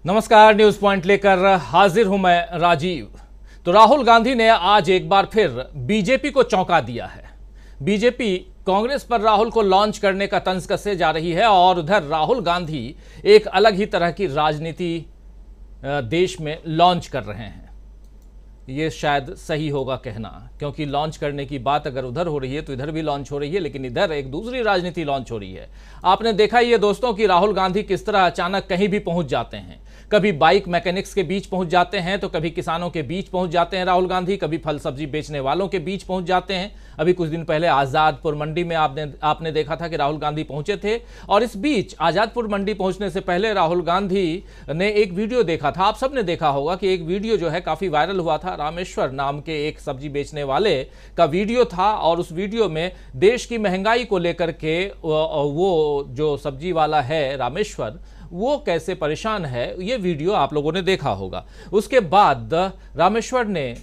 नमस्कार, news point लेकर हाजिर हूं मैं राजीव। तो राहुल गांधी ने आज एक बार फिर बीजेपी को चौंका दिया है। बीजेपी कांग्रेस पर राहुल को लॉन्च करने का तंज कसे जा रही है और उधर राहुल गांधी एक अलग ही तरह की राजनीति देश में लॉन्च कर रहे हैं। ये शायद सही होगा कहना, क्योंकि लॉन्च करने की बात अगर उधर हो रही है तो इधर भी लॉन्च हो रही है, लेकिन इधर एक दूसरी राजनीति लॉन्च हो रही है। आपने देखा ही है दोस्तों कि राहुल गांधी किस तरह अचानक कहीं भी पहुंच जाते हैं। कभी बाइक मैकेनिक्स के बीच पहुंच जाते हैं, तो कभी किसानों के बीच पहुंच जाते हैं राहुल गांधी, कभी फल सब्जी बेचने वालों के बीच पहुंच जाते हैं। अभी कुछ दिन पहले आजादपुर मंडी में आपने देखा था कि राहुल गांधी पहुंचे थे, और इस बीच आजादपुर मंडी पहुंचने से पहले राहुल गांधी ने एक वीडियो देखा था। आप सबने देखा होगा कि एक वीडियो जो है काफी वायरल हुआ था। रामेश्वर नाम के एक सब्जी बेचने वाले का वीडियो था, और उस वीडियो में देश की महंगाई को लेकर के वो जो सब्जी वाला है रामेश्वर, वो कैसे परेशान है, ये वीडियो आप लोगों ने देखा होगा। उसके बाद रामेश्वर ने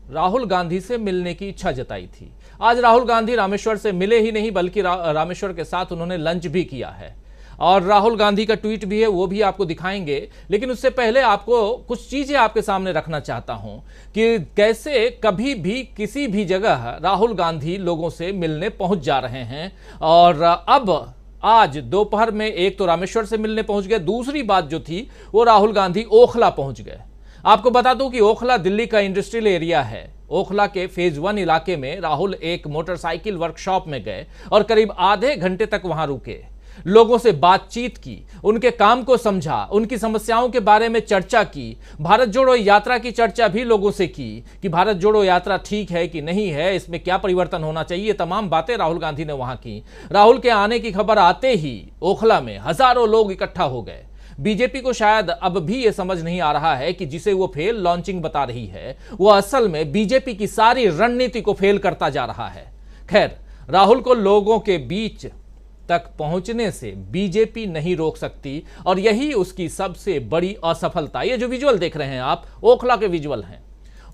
राहुल गांधी से मिलने की इच्छा जताई थी। आज राहुल गांधी रामेश्वर से मिले ही नहीं, बल्कि रामेश्वर के साथ उन्होंने लंच भी किया है, और राहुल गांधी का ट्वीट भी है, वो भी आपको दिखाएंगे। लेकिन उससे पहले आपको कुछ चीजें आपके सामने रखना चाहता हूं कि कैसे कभी भी किसी भी जगह राहुल गांधी लोगों से मिलने पहुंच जा रहे हैं। और अब आज दोपहर में एक तो रामेश्वर से मिलने पहुंच गए, दूसरी बात जो थी वो राहुल गांधी ओखला पहुंच गए। आपको बता दूं कि ओखला दिल्ली का इंडस्ट्रियल एरिया है। ओखला के फेज 1 इलाके में राहुल एक मोटरसाइकिल वर्कशॉप में गए और करीब आधे घंटे तक वहां रुके, लोगों से बातचीत की, उनके काम को समझा, उनकी समस्याओं के बारे में चर्चा की। भारत जोड़ो यात्रा की चर्चा भी लोगों से की कि भारत जोड़ो यात्रा ठीक है कि नहीं है, इसमें क्या परिवर्तन होना चाहिए, तमाम बातें राहुल गांधी ने वहां की। राहुल के आने की खबर आते ही ओखला में हजारों लोग इकट्ठा हो गए। बीजेपी को शायद अब भी यह समझ नहीं आ रहा है कि जिसे वो फेल लॉन्चिंग बता रही है, वो असल में बीजेपी की सारी रणनीति को फेल करता जा रहा है। खैर, राहुल को लोगों के बीच तक पहुंचने से बीजेपी नहीं रोक सकती, और यही उसकी सबसे बड़ी असफलता। ये जो विजुअल देख रहे हैं आप, ओखला के विजुअल हैं।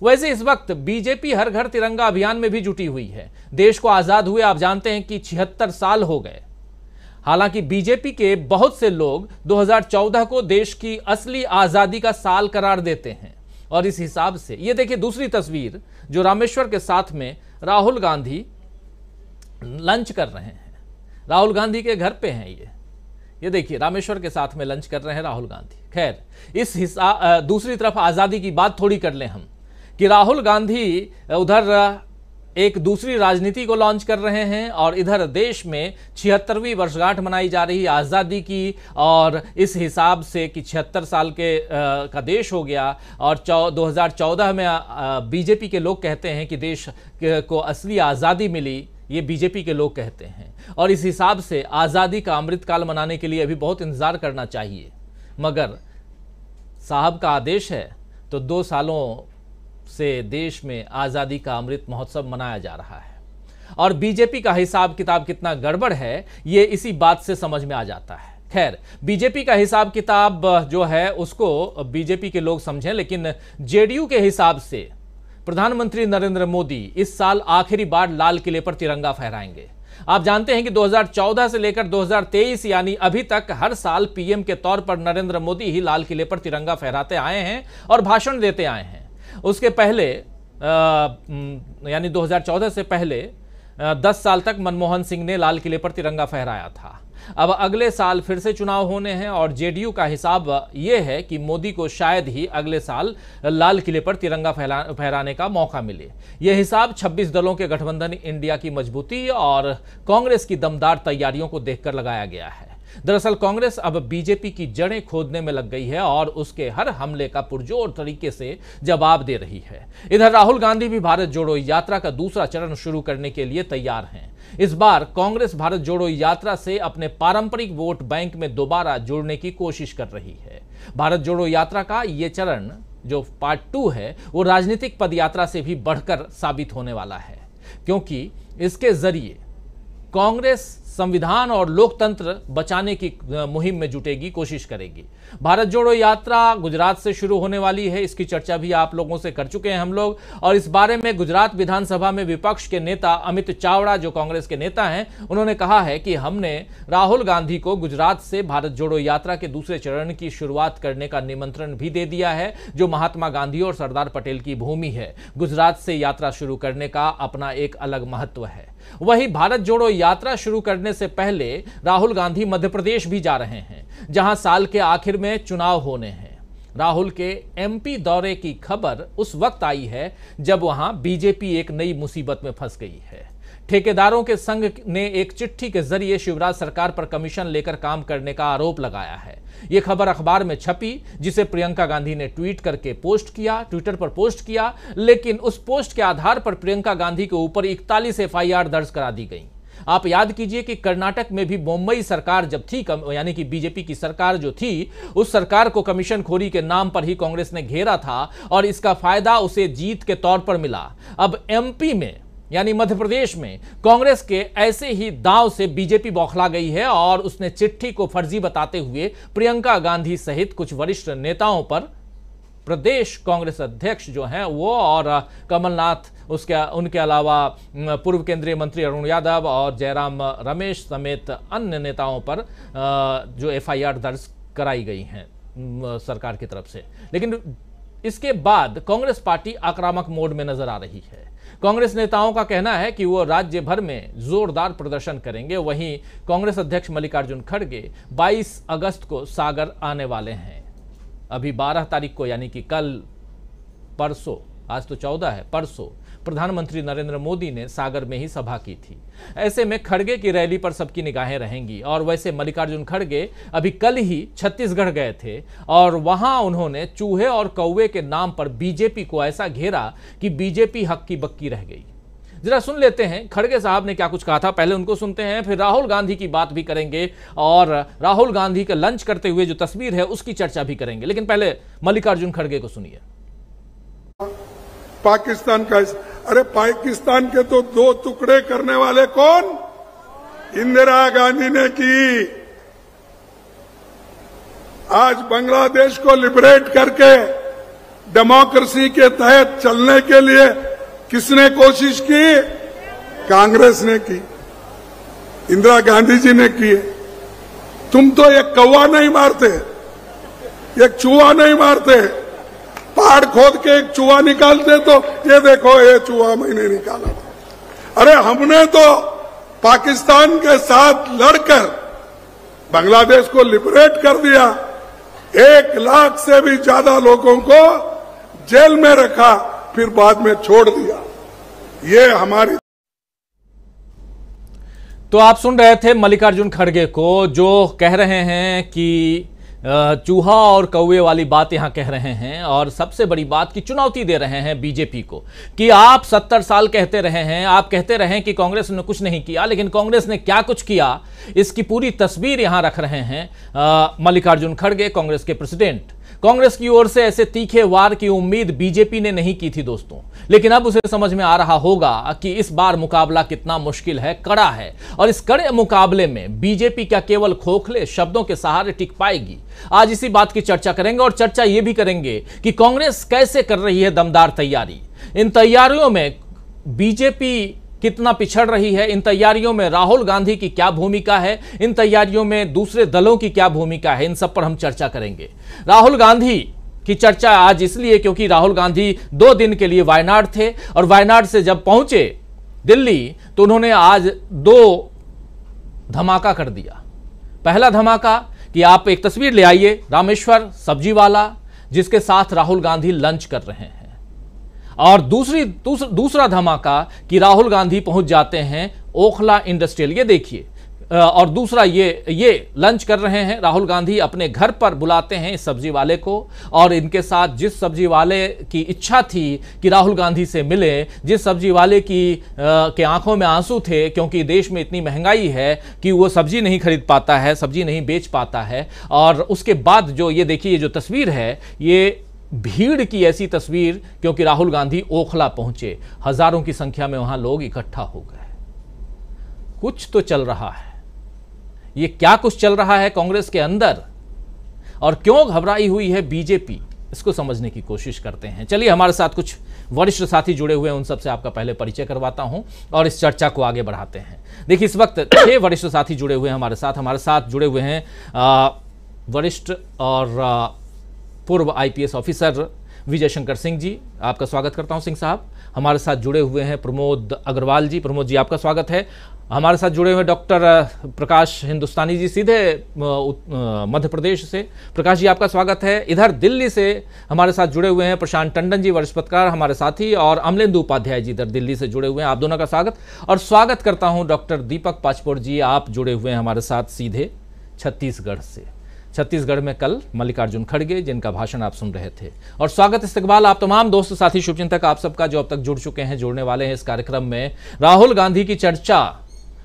वैसे इस वक्त बीजेपी हर घर तिरंगा अभियान में भी जुटी हुई है। देश को आजाद हुए आप जानते हैं कि 76 साल हो गए। हालांकि बीजेपी के बहुत से लोग 2014 को देश की असली आजादी का साल करार देते हैं, और इस हिसाब से ये देखिए दूसरी तस्वीर जो रामेश्वर के साथ में राहुल गांधी लंच कर रहे हैं। राहुल गांधी के घर पे हैं ये देखिए, रामेश्वर के साथ में लंच कर रहे हैं राहुल गांधी। खैर, इस दूसरी तरफ आजादी की बात थोड़ी कर लें हम कि राहुल गांधी उधर एक दूसरी राजनीति को लॉन्च कर रहे हैं, और इधर देश में 76वीं वर्षगांठ मनाई जा रही है आज़ादी की, और इस हिसाब से कि 76 साल का देश हो गया। और 2014 में बीजेपी के लोग कहते हैं कि देश को असली आज़ादी मिली, ये बीजेपी के लोग कहते हैं। और इस हिसाब से आज़ादी का अमृतकाल मनाने के लिए अभी बहुत इंतजार करना चाहिए, मगर साहब का आदेश है तो 2 सालों से देश में आज़ादी का अमृत महोत्सव मनाया जा रहा है। और बीजेपी का हिसाब किताब कितना गड़बड़ है, ये इसी बात से समझ में आ जाता है। खैर, बीजेपी का हिसाब किताब जो है उसको बीजेपी के लोग समझें, लेकिन जेडीयू के हिसाब से प्रधानमंत्री नरेंद्र मोदी इस साल आखिरी बार लाल किले पर तिरंगा फहराएंगे। आप जानते हैं कि 2014 से लेकर 2023 यानी अभी तक हर साल पीएम के तौर पर नरेंद्र मोदी ही लाल किले पर तिरंगा फहराते आए हैं और भाषण देते आए हैं। उसके पहले यानी 2014 से पहले 10 साल तक मनमोहन सिंह ने लाल किले पर तिरंगा फहराया था। अब अगले साल फिर से चुनाव होने हैं, और जेडीयू का हिसाब यह है कि मोदी को शायद ही अगले साल लाल किले पर तिरंगा फहराने का मौका मिले। यह हिसाब 26 दलों के गठबंधन इंडिया की मजबूती और कांग्रेस की दमदार तैयारियों को देखकर लगाया गया है। दरअसल कांग्रेस अब बीजेपी की जड़ें खोदने में लग गई है और उसके हर हमले का पुरजोर तरीके से जवाब दे रही है। इधर राहुल गांधी भी भारत जोड़ो यात्रा का दूसरा चरण शुरू करने के लिए तैयार हैं। इस बार कांग्रेस भारत जोड़ो यात्रा से अपने पारंपरिक वोट बैंक में दोबारा जुड़ने की कोशिश कर रही है। भारत जोड़ो यात्रा का ये चरण जो पार्ट 2 है, वो राजनीतिक पदयात्रा से भी बढ़कर साबित होने वाला है, क्योंकि इसके जरिए कांग्रेस संविधान और लोकतंत्र बचाने की मुहिम में जुटेगी, कोशिश करेगी। भारत जोड़ो यात्रा गुजरात से शुरू होने वाली है, इसकी चर्चा भी आप लोगों से कर चुके हैं हम लोग। और इस बारे में गुजरात विधानसभा में विपक्ष के नेता अमित चावड़ा, जो कांग्रेस के नेता हैं, उन्होंने कहा है कि हमने राहुल गांधी को गुजरात से भारत जोड़ो यात्रा के दूसरे चरण की शुरुआत करने का निमंत्रण भी दे दिया है, जो महात्मा गांधी और सरदार पटेल की भूमि है। गुजरात से यात्रा शुरू करने का अपना एक अलग महत्व है। वहीं भारत जोड़ो यात्रा शुरू करने से पहले राहुल गांधी मध्य प्रदेश भी जा रहे हैं, जहां साल के आखिर में चुनाव होने हैं। राहुल के एमपी दौरे की खबर उस वक्त आई है जब वहां बीजेपी एक नई मुसीबत में फंस गई है। ठेकेदारों के संघ ने एक चिट्ठी के जरिए शिवराज सरकार पर कमीशन लेकर काम करने का आरोप लगाया है। यह खबर अखबार में छपी, जिसे प्रियंका गांधी ने ट्वीट करके ट्विटर पर पोस्ट किया, लेकिन उस पोस्ट के आधार पर प्रियंका गांधी के ऊपर 41 एफआईआर दर्ज करा दी गई। आप याद कीजिए कि कर्नाटक में भी मुंबई सरकार जब थी, यानी कि बीजेपी की सरकार जो थी, उस सरकार को कमीशन खोरी के नाम पर ही कांग्रेस ने घेरा था और इसका फायदा उसे जीत के तौर पर मिला। अब एमपी में यानी मध्य प्रदेश में कांग्रेस के ऐसे ही दांव से बीजेपी बौखला गई है और उसने चिट्ठी को फर्जी बताते हुए प्रियंका गांधी सहित कुछ वरिष्ठ नेताओं पर, प्रदेश कांग्रेस अध्यक्ष जो हैं वो और कमलनाथ, उनके अलावा पूर्व केंद्रीय मंत्री अरुण यादव और जयराम रमेश समेत अन्य नेताओं पर जो एफआईआर दर्ज कराई गई हैं सरकार की तरफ से। लेकिन इसके बाद कांग्रेस पार्टी आक्रामक मोड में नजर आ रही है। कांग्रेस नेताओं का कहना है कि वो राज्य भर में जोरदार प्रदर्शन करेंगे। वहीं कांग्रेस अध्यक्ष मल्लिकार्जुन खड़गे 22 अगस्त को सागर आने वाले हैं। अभी 12 तारीख को, यानी कि कल, परसों, आज तो 14 है, परसों प्रधानमंत्री नरेंद्र मोदी ने सागर में ही सभा की थी। ऐसे में खड़गे की रैली पर सबकी निगाहें रहेंगी। और वैसे मल्लिकार्जुन खड़गे अभी कल ही छत्तीसगढ़ गए थे और वहां उन्होंने चूहे और कौवे के नाम पर बीजेपी को ऐसा घेरा कि बीजेपी हक्की बक्की रह गई। जरा सुन लेते हैं खड़गे साहब ने क्या कुछ कहा था, पहले उनको सुनते हैं, फिर राहुल गांधी की बात भी करेंगे और राहुल गांधी का लंच करते हुए जो तस्वीर है उसकी चर्चा भी करेंगे। लेकिन पहले मल्लिकार्जुन खड़गे को सुनिए। पाकिस्तान का, अरे पाकिस्तान के तो 2 टुकड़े करने वाले कौन? इंदिरा गांधी ने की। आज बांग्लादेश को लिबरेट करके डेमोक्रेसी के तहत चलने के लिए किसने कोशिश की? कांग्रेस ने की, इंदिरा गांधी जी ने की। तुम तो एक कौवा नहीं मारते, एक चूहा नहीं मारते, पहाड़ खोद के एक चूहा निकालते तो ये देखो ये चूहा मैंने निकाला था। अरे हमने तो पाकिस्तान के साथ लड़कर बांग्लादेश को लिबरेट कर दिया। 1 लाख से भी ज्यादा लोगों को जेल में रखा, फिर बाद में छोड़ दिया। ये हमारी। तो आप सुन रहे थे मल्लिकार्जुन खड़गे को, जो कह रहे हैं कि चूहा और कौवे वाली बात यहां कह रहे हैं और सबसे बड़ी बात की चुनौती दे रहे हैं बीजेपी को कि आप 70 साल कहते रहे हैं, आप कहते रहे कि कांग्रेस ने कुछ नहीं किया, लेकिन कांग्रेस ने क्या कुछ किया इसकी पूरी तस्वीर यहां रख रहे हैं मल्लिकार्जुन खड़गे, कांग्रेस के प्रेसिडेंट। कांग्रेस की ओर से ऐसे तीखे वार की उम्मीद बीजेपी ने नहीं की थी दोस्तों, लेकिन अब उसे समझ में आ रहा होगा कि इस बार मुकाबला कितना मुश्किल है, कड़ा है। और इस कड़े मुकाबले में बीजेपी क्या केवल खोखले शब्दों के सहारे टिक पाएगी? आज इसी बात की चर्चा करेंगे और चर्चा यह भी करेंगे कि कांग्रेस कैसे कर रही है दमदार तैयारी। इन तैयारियों में बीजेपी कितना पिछड़ रही है, इन तैयारियों में राहुल गांधी की क्या भूमिका है, इन तैयारियों में दूसरे दलों की क्या भूमिका है, इन सब पर हम चर्चा करेंगे। राहुल गांधी की चर्चा आज इसलिए क्योंकि राहुल गांधी 2 दिन के लिए वायनाड थे और वायनाड से जब पहुंचे दिल्ली तो उन्होंने आज 2 धमाका कर दिया। पहला धमाका कि आप एक तस्वीर ले आइए, रामेश्वर सब्जी वाला जिसके साथ राहुल गांधी लंच कर रहे हैं, और दूसरा धमाका कि राहुल गांधी पहुंच जाते हैं ओखला इंडस्ट्रियल, ये देखिए। और दूसरा ये लंच कर रहे हैं राहुल गांधी, अपने घर पर बुलाते हैं इस सब्जी वाले को और इनके साथ जिस सब्जी वाले की इच्छा थी कि राहुल गांधी से मिले, जिस सब्जी वाले के आंखों में आंसू थे क्योंकि देश में इतनी महंगाई है कि वो सब्जी नहीं खरीद पाता है, सब्जी नहीं बेच पाता है। और उसके बाद जो ये देखिए ये जो तस्वीर है, ये भीड़ की ऐसी तस्वीर क्योंकि राहुल गांधी ओखला पहुंचे, हजारों की संख्या में वहां लोग इकट्ठा हो गए। कुछ तो चल रहा है, ये क्या कुछ चल रहा है कांग्रेस के अंदर और क्यों घबराई हुई है बीजेपी, इसको समझने की कोशिश करते हैं। चलिए, हमारे साथ कुछ वरिष्ठ साथी जुड़े हुए हैं, उन सबसे आपका पहले परिचय करवाता हूं और इस चर्चा को आगे बढ़ाते हैं। देखिए, इस वक्त 6 वरिष्ठ साथी जुड़े हुए हैं हमारे साथ जुड़े हुए हैं वरिष्ठ और पूर्व आईपीएस ऑफिसर विजय शंकर सिंह जी, आपका स्वागत करता हूं सिंह साहब। हमारे साथ जुड़े हुए हैं प्रमोद अग्रवाल जी, प्रमोद जी आपका स्वागत है। हमारे साथ जुड़े हुए डॉक्टर प्रकाश हिंदुस्तानी जी, सीधे मध्य प्रदेश से। प्रकाश जी आपका स्वागत है। इधर दिल्ली से हमारे साथ जुड़े हुए हैं प्रशांत टंडन जी, वरिष्ठ पत्रकार हमारे साथी, और अमलेंदु उपाध्याय जी इधर दिल्ली से जुड़े हुए हैं। आप दोनों का स्वागत। और स्वागत करता हूं डॉक्टर दीपक पाचपोर जी, आप जुड़े हुए हैं हमारे साथ सीधे छत्तीसगढ़ से। छत्तीसगढ़ में कल मल्लिकार्जुन खड़गे जिनका भाषण आप सुन रहे थे। और स्वागत इस्तकबाल आप तमाम दोस्त साथी शुभचिंतक आप सबका जो अब तक जुड़ चुके हैं, जुड़ने वाले हैं इस कार्यक्रम में। राहुल गांधी की चर्चा,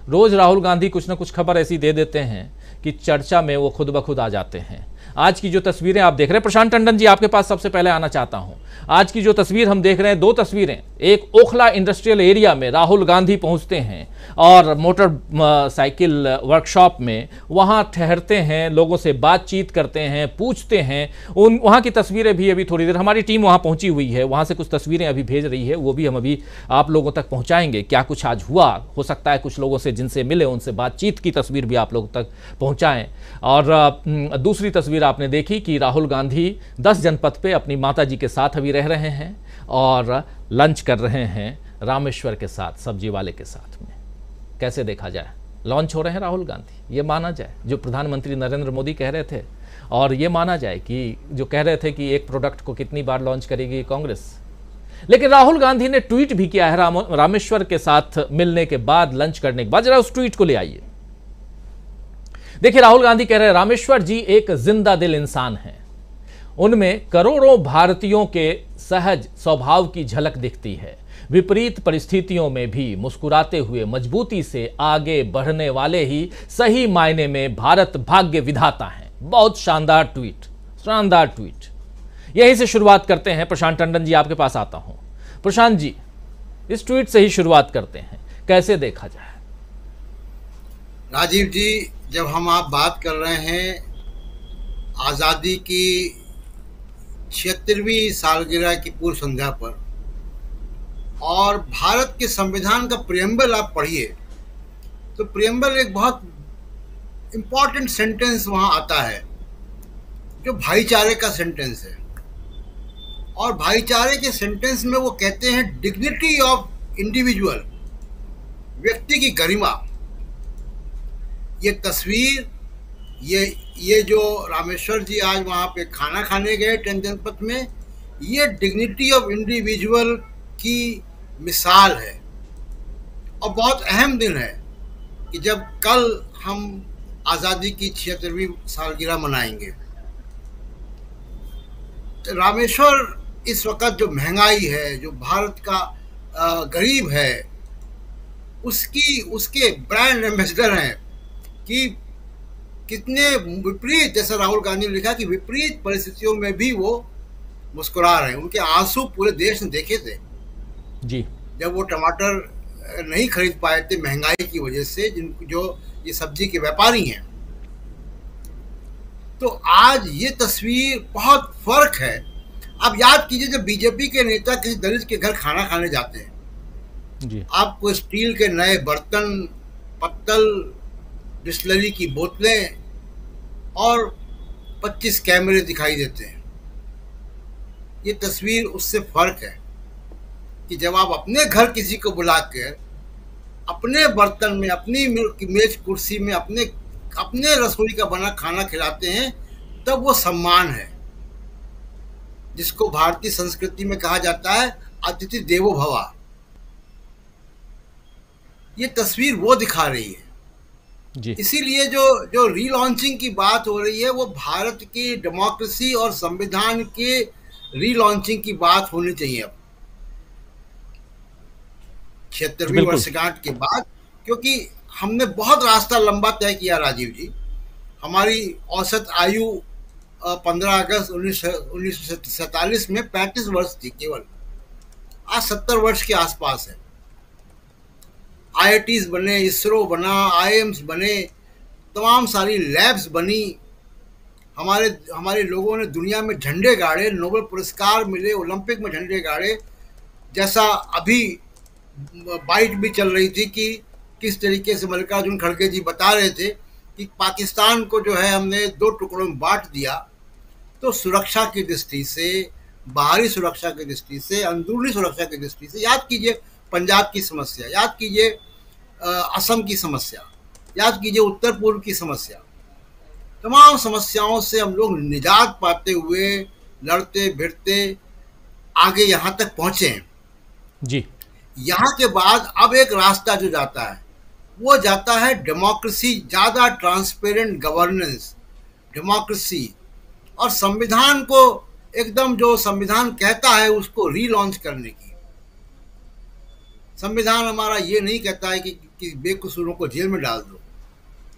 रोज राहुल गांधी कुछ ना कुछ खबर ऐसी दे देते हैं कि चर्चा में वो खुद ब खुद आ जाते हैं। आज की जो तस्वीरें आप देख रहे हैं, प्रशांत टंडन जी आपके पास सबसे पहले आना चाहता हूं। आज की जो तस्वीर हम देख रहे हैं, 2 तस्वीरें, एक ओखला इंडस्ट्रियल एरिया में राहुल गांधी पहुंचते हैं और मोटर साइकिल वर्कशॉप में वहां ठहरते हैं, लोगों से बातचीत करते हैं, पूछते हैं। वहां की तस्वीरें भी अभी थोड़ी देर हमारी टीम वहां पहुंची हुई है, वहां से कुछ तस्वीरें अभी भेज रही है, वो भी हम अभी आप लोगों तक पहुंचाएंगे। क्या कुछ आज हुआ, हो सकता है कुछ लोगों से जिनसे मिले उनसे बातचीत की तस्वीर भी आप लोगों तक पहुंचाएं। और दूसरी तस्वीर आपने देखी कि राहुल गांधी 10 जनपद पे अपनी माता जी के साथ अभी रह रहे हैं और लंच कर रहे हैं रामेश्वर के साथ, सब्जी वाले के साथ में। कैसे देखा जाए, लॉन्च हो रहे हैं राहुल गांधी, ये माना जाए जो प्रधानमंत्री नरेंद्र मोदी कह रहे थे, और ये माना जाए कि जो कह रहे थे कि एक प्रोडक्ट को कितनी बार लॉन्च करेगी कांग्रेस। लेकिन राहुल गांधी ने ट्वीट भी किया है रामेश्वर के साथ मिलने के बाद, लंच करने के बाद। जरा उस ट्वीट को ले आइए। देखिए, राहुल गांधी कह रहे हैं, रामेश्वर जी एक जिंदा दिल इंसान हैं, उनमें करोड़ों भारतीयों के सहज स्वभाव की झलक दिखती है। विपरीत परिस्थितियों में भी मुस्कुराते हुए मजबूती से आगे बढ़ने वाले ही सही मायने में भारत भाग्य विधाता हैं। बहुत शानदार ट्वीट, शानदार ट्वीट। यहीं से शुरुआत करते हैं। प्रशांत टंडन जी आपके पास आता हूं। प्रशांत जी, इस ट्वीट से ही शुरुआत करते हैं, कैसे देखा जाए? राजीव जी, जब आप बात कर रहे हैं आज़ादी की 76वीं सालगिरह की पूर्व संध्या पर, और भारत के संविधान का प्रियम्बल आप पढ़िए, तो प्रियम्बल एक बहुत इंपॉर्टेंट सेंटेंस वहां आता है जो भाईचारे का सेंटेंस है। और भाईचारे के सेंटेंस में वो कहते हैं डिग्निटी ऑफ इंडिविजुअल, व्यक्ति की गरिमा। ये तस्वीर, ये जो रामेश्वर जी आज वहाँ पे खाना खाने गए 10 जनपद में, ये डिग्निटी ऑफ इंडिविजुअल की मिसाल है। और बहुत अहम दिन है कि जब कल हम आज़ादी की 76वीं सालगिरह मनाएंगे। तो रामेश्वर इस वक्त जो महंगाई है, जो भारत का गरीब है, उसके ब्रांड एम्बेसडर हैं कि कितने विपरीत, जैसा राहुल गांधी ने लिखा कि विपरीत परिस्थितियों में भी वो मुस्कुरा रहे हैं। उनके आंसू पूरे देश ने देखे थे जी, जब वो टमाटर नहीं खरीद पाए थे महंगाई की वजह से, जो ये सब्जी के व्यापारी हैं। तो आज ये तस्वीर बहुत फर्क है। आप याद कीजिए, जब बीजेपी के नेता किसी दलित के घर खाना खाने जाते हैं जी, आपको स्टील के नए बर्तन, पत्तल, बिस्लरी की बोतलें और 25 कैमरे दिखाई देते हैं। ये तस्वीर उससे फर्क है कि जब आप अपने घर किसी को बुलाकर अपने बर्तन में, अपनी मेज कुर्सी में, अपने रसोई का बना खाना खिलाते हैं, तब वो सम्मान है, जिसको भारतीय संस्कृति में कहा जाता है अतिथि देवो भव। ये तस्वीर वो दिखा रही है जी। इसीलिए जो रीलॉन्चिंग की बात हो रही है, वो भारत की डेमोक्रेसी और संविधान के रीलॉन्चिंग की बात होनी चाहिए अब 76वीं वर्षगांठ के बाद, क्योंकि हमने बहुत रास्ता लंबा तय किया राजीव जी। हमारी औसत आयु 15 अगस्त 1947 में 35 वर्ष थी केवल, आज 70 वर्ष के आसपास है। IITs बने, इसरो बना, IIMs बने, तमाम सारी लैब्स बनी, हमारे लोगों ने दुनिया में झंडे गाड़े, नोबेल पुरस्कार मिले, ओलंपिक में झंडे गाड़े। जैसा अभी बाइट भी चल रही थी कि किस तरीके से मल्लिकार्जुन खड़गे जी बता रहे थे कि पाकिस्तान को जो है हमने 2 टुकड़ों में बांट दिया। तो सुरक्षा की दृष्टि से, बाहरी सुरक्षा की दृष्टि से, अंदरूनी सुरक्षा की दृष्टि से, याद कीजिए पंजाब की समस्या, याद कीजिए असम की समस्या, याद कीजिए उत्तर पूर्व की समस्या, तमाम समस्याओं से हम लोग निजात पाते हुए लड़ते भिड़ते आगे यहाँ तक पहुँचे हैं जी। यहाँ के बाद अब एक रास्ता जो जाता है वो जाता है डेमोक्रेसी, ज़्यादा ट्रांसपेरेंट गवर्नेंस, डेमोक्रेसी, और संविधान को एकदम जो संविधान कहता है उसको रीलॉन्च करने की। संविधान हमारा ये नहीं कहता है कि बेकसूरों को जेल में डाल दो।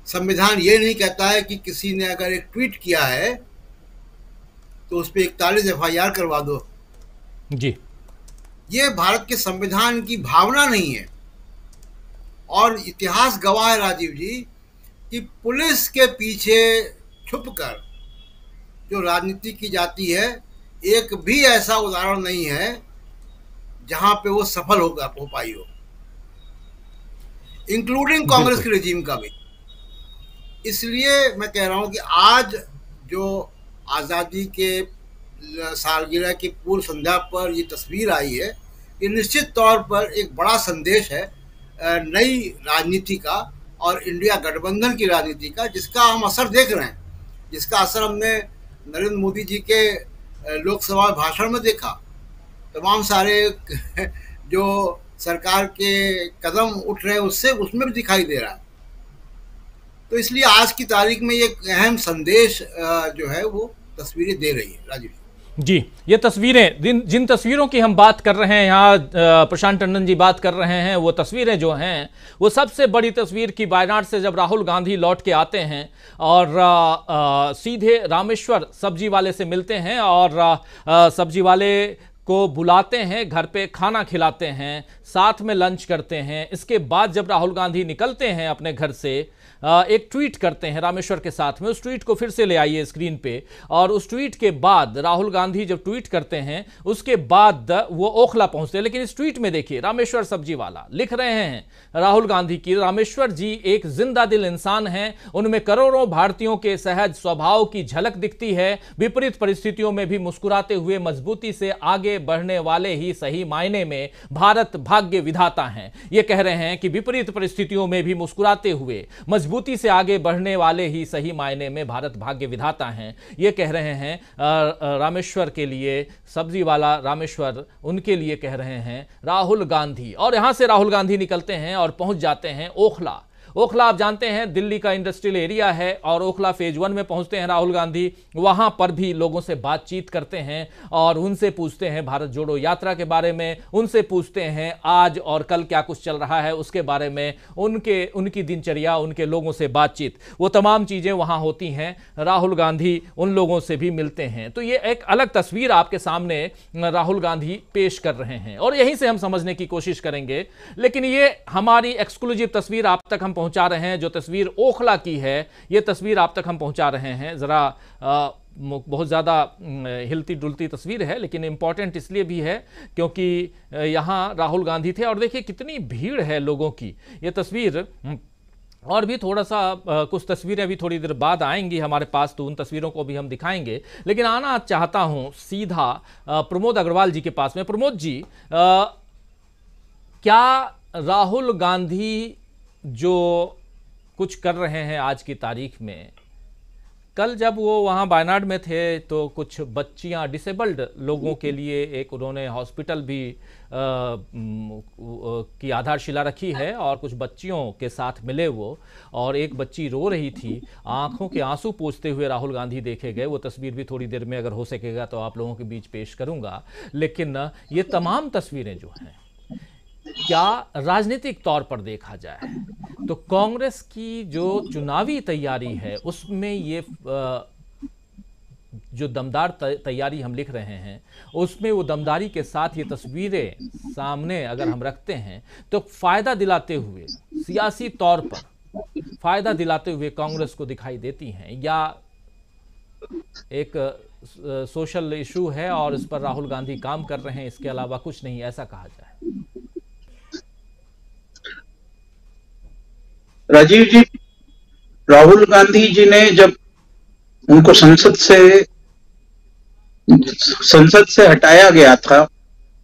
संविधान ये नहीं कहता है कि किसी ने अगर एक ट्वीट किया है तो उस पर 41 FIR करवा दो जी। ये भारत के संविधान की भावना नहीं है। और इतिहास गवाह है राजीव जी कि पुलिस के पीछे छुपकर जो राजनीति की जाती है, एक भी ऐसा उदाहरण नहीं है जहां पे वो सफल हो पाई हो, इंक्लूडिंग कांग्रेस के रेजिम का भी। इसलिए मैं कह रहा हूं कि आज जो आज़ादी के सालगिरह की पूर्व संध्या पर ये तस्वीर आई है, ये निश्चित तौर पर एक बड़ा संदेश है नई राजनीति का और इंडिया गठबंधन की राजनीति का, जिसका हम असर देख रहे हैं, जिसका असर हमने नरेंद्र मोदी जी के लोकसभा भाषण में देखा। तमाम सारे जो सरकार के कदम उठ रहे हैं उसमें भी दिखाई दे रहा है। तो इसलिए आज की तारीख में एक अहम संदेश जो है वो तस्वीरें दे रही है राजीव जी। ये तस्वीरें, जिन तस्वीरों की हम बात कर रहे हैं, यहाँ प्रशांत टंडन जी बात कर रहे हैं, वो तस्वीरें जो हैं वो सबसे बड़ी तस्वीर की वायनाड से जब राहुल गांधी लौट के आते हैं और सीधे रामेश्वर सब्जी वाले से मिलते हैं और सब्जी वाले को बुलाते हैं, घर पे खाना खिलाते हैं, साथ में लंच करते हैं। इसके बाद जब राहुल गांधी निकलते हैं अपने घर से, एक ट्वीट करते हैं रामेश्वर के साथ में। उस ट्वीट को फिर से ले आइए स्क्रीन पे। और उस ट्वीट के बाद राहुल गांधी जब ट्वीट करते हैं उसके बाद वो ओखला पहुंचते हैं। लेकिन इस ट्वीट में देखिए रामेश्वर सब्जी वाला लिख रहे हैं राहुल गांधी की, रामेश्वर जी एक जिंदा दिल इंसान हैं, उनमें करोड़ों भारतीयों के सहज स्वभाव की झलक दिखती है। विपरीत परिस्थितियों में भी मुस्कुराते हुए मजबूती से आगे बढ़ने वाले ही सही मायने में भारत भाग्य विधाता हैं। ये कह रहे हैं कि विपरीत परिस्थितियों में भी मुस्कुराते हुए मजबूती से आगे बढ़ने वाले ही सही मायने में भारत भाग्य विधाता हैं। ये कह रहे हैं रामेश्वर के लिए, सब्जी वाला रामेश्वर, उनके लिए कह रहे हैं राहुल गांधी। और यहां से राहुल गांधी निकलते हैं और पहुंच जाते हैं ओखला। ओखला आप जानते हैं दिल्ली का इंडस्ट्रियल एरिया है और ओखला फेज 1 में पहुंचते हैं राहुल गांधी। वहां पर भी लोगों से बातचीत करते हैं और उनसे पूछते हैं भारत जोड़ो यात्रा के बारे में, उनसे पूछते हैं आज और कल क्या कुछ चल रहा है उसके बारे में, उनकी दिनचर्या, उनके लोगों से बातचीत, वो तमाम चीजें वहां होती हैं। राहुल गांधी उन लोगों से भी मिलते हैं। तो ये एक अलग तस्वीर आपके सामने राहुल गांधी पेश कर रहे हैं और यहीं से हम समझने की कोशिश करेंगे। लेकिन ये हमारी एक्सक्लूसिव तस्वीर आप तक हम पहुंचा रहे हैं, जो तस्वीर ओखला की है, ये तस्वीर आप तक हम पहुंचा रहे हैं। जरा बहुत ज़्यादा हिलती डुलती तस्वीर है, लेकिन इंपॉर्टेंट इसलिए भी है क्योंकि यहाँ राहुल गांधी थे और देखिए कितनी भीड़ है लोगों की। ये तस्वीर और भी थोड़ा सा कुछ तस्वीरें अभी थोड़ी देर बाद आएंगी हमारे पास, तो उन तस्वीरों को भी हम दिखाएंगे। लेकिन आना चाहता हूँ सीधा प्रमोद अग्रवाल जी के पास में। प्रमोद जी, क्या राहुल गांधी जो कुछ कर रहे हैं आज की तारीख में, कल जब वो वहाँ वायनाड में थे तो कुछ बच्चियाँ, डिसेबल्ड लोगों के लिए एक उन्होंने हॉस्पिटल भी की आधारशिला रखी है और कुछ बच्चियों के साथ मिले वो, और एक बच्ची रो रही थी, आंखों के आंसू पोंछते हुए राहुल गांधी देखे गए। वो तस्वीर भी थोड़ी देर में अगर हो सकेगा तो आप लोगों के बीच पेश करूंगा। लेकिन ये तमाम तस्वीरें जो हैं, क्या राजनीतिक तौर पर देखा जाए तो कांग्रेस की जो चुनावी तैयारी है उसमें ये जो दमदार तैयारी हम लिख रहे हैं उसमें वो दमदारी के साथ ये तस्वीरें सामने अगर हम रखते हैं तो फायदा दिलाते हुए सियासी तौर पर फायदा दिलाते हुए कांग्रेस को दिखाई देती हैं, या एक सोशल इशू है और इस पर राहुल गांधी काम कर रहे हैं, इसके अलावा कुछ नहीं, ऐसा कहा जाए? राजीव जी, राहुल गांधी जी ने जब उनको संसद से हटाया गया था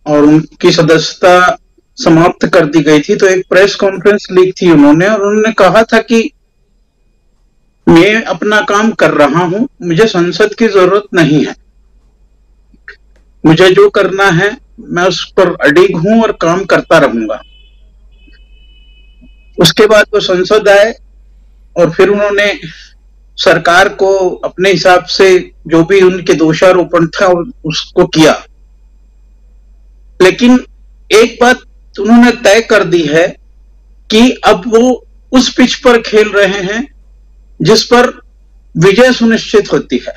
और उनकी सदस्यता समाप्त कर दी गई थी, तो एक प्रेस कॉन्फ्रेंस ली थी उन्होंने, और उन्होंने कहा था कि मैं अपना काम कर रहा हूं, मुझे संसद की जरूरत नहीं है, मुझे जो करना है मैं उस पर अडिग हूं और काम करता रहूंगा। उसके बाद वो संसद आए और फिर उन्होंने सरकार को अपने हिसाब से जो भी उनके दोषारोपण था उसको किया। लेकिन एक बात उन्होंने तय कर दी है कि अब वो उस पिच पर खेल रहे हैं जिस पर विजय सुनिश्चित होती है।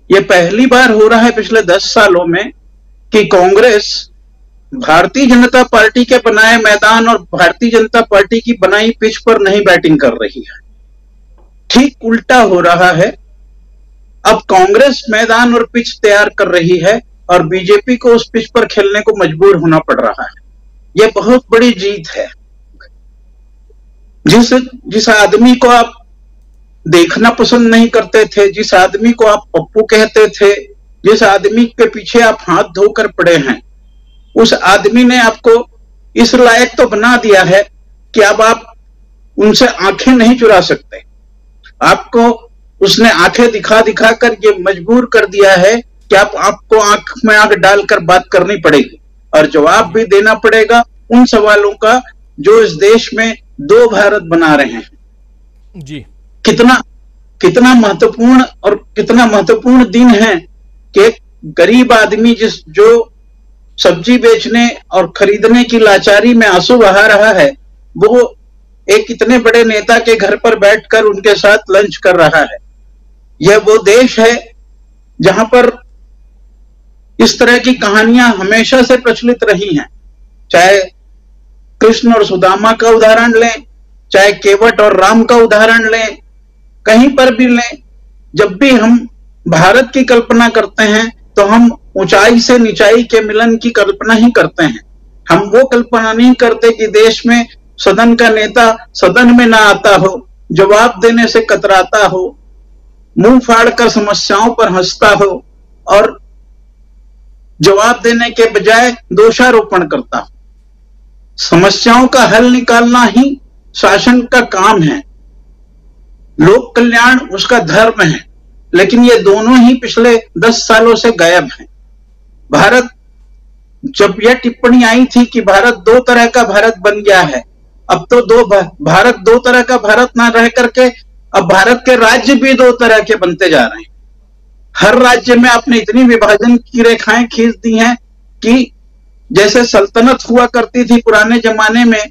यह पहली बार हो रहा है पिछले 10 सालों में कि कांग्रेस भारतीय जनता पार्टी के बनाए मैदान और भारतीय जनता पार्टी की बनाई पिच पर नहीं बैटिंग कर रही है। ठीक उल्टा हो रहा है। अब कांग्रेस मैदान और पिच तैयार कर रही है और बीजेपी को उस पिच पर खेलने को मजबूर होना पड़ रहा है। यह बहुत बड़ी जीत है। जिस आदमी को आप देखना पसंद नहीं करते थे, जिस आदमी को आप पप्पू कहते थे, जिस आदमी के पीछे आप हाथ धोकर पड़े हैं, उस आदमी ने आपको इस लायक तो बना दिया है कि अब आप उनसे आंखें नहीं चुरा सकते। आपको उसने आंखें दिखा दिखा कर ये मजबूर कर दिया है कि आपको आंख में आंख डालकर बात करनी पड़ेगी और जवाब भी देना पड़ेगा उन सवालों का जो इस देश में 2 भारत बना रहे हैं। जी, कितना महत्वपूर्ण और कितना महत्वपूर्ण दिन है कि एक गरीब आदमी जो सब्जी बेचने और खरीदने की लाचारी में आंसू बहा रहा है, वो एक इतने बड़े नेता के घर पर बैठकर उनके साथ लंच कर रहा है। यह वो देश है जहां पर इस तरह की कहानियां हमेशा से प्रचलित रही हैं। चाहे कृष्ण और सुदामा का उदाहरण लें, चाहे केवट और राम का उदाहरण लें, कहीं पर भी लें, जब भी हम भारत की कल्पना करते हैं तो हम ऊंचाई से नीचाई के मिलन की कल्पना ही करते हैं। हम वो कल्पना नहीं करते कि देश में सदन का नेता सदन में ना आता हो, जवाब देने से कतराता हो, मुंह फाड़कर समस्याओं पर हंसता हो और जवाब देने के बजाय दोषारोपण करता हो। समस्याओं का हल निकालना ही शासन का काम है, लोक कल्याण उसका धर्म है, लेकिन ये दोनों ही पिछले 10 सालों से गायब हैं। भारत, जब यह टिप्पणी आई थी कि भारत 2 तरह का भारत बन गया है, अब तो भारत 2 तरह का भारत ना रह करके अब भारत के राज्य भी 2 तरह के बनते जा रहे हैं। हर राज्य में आपने इतनी विभाजन की रेखाएं खींच दी हैं कि जैसे सल्तनत हुआ करती थी पुराने जमाने में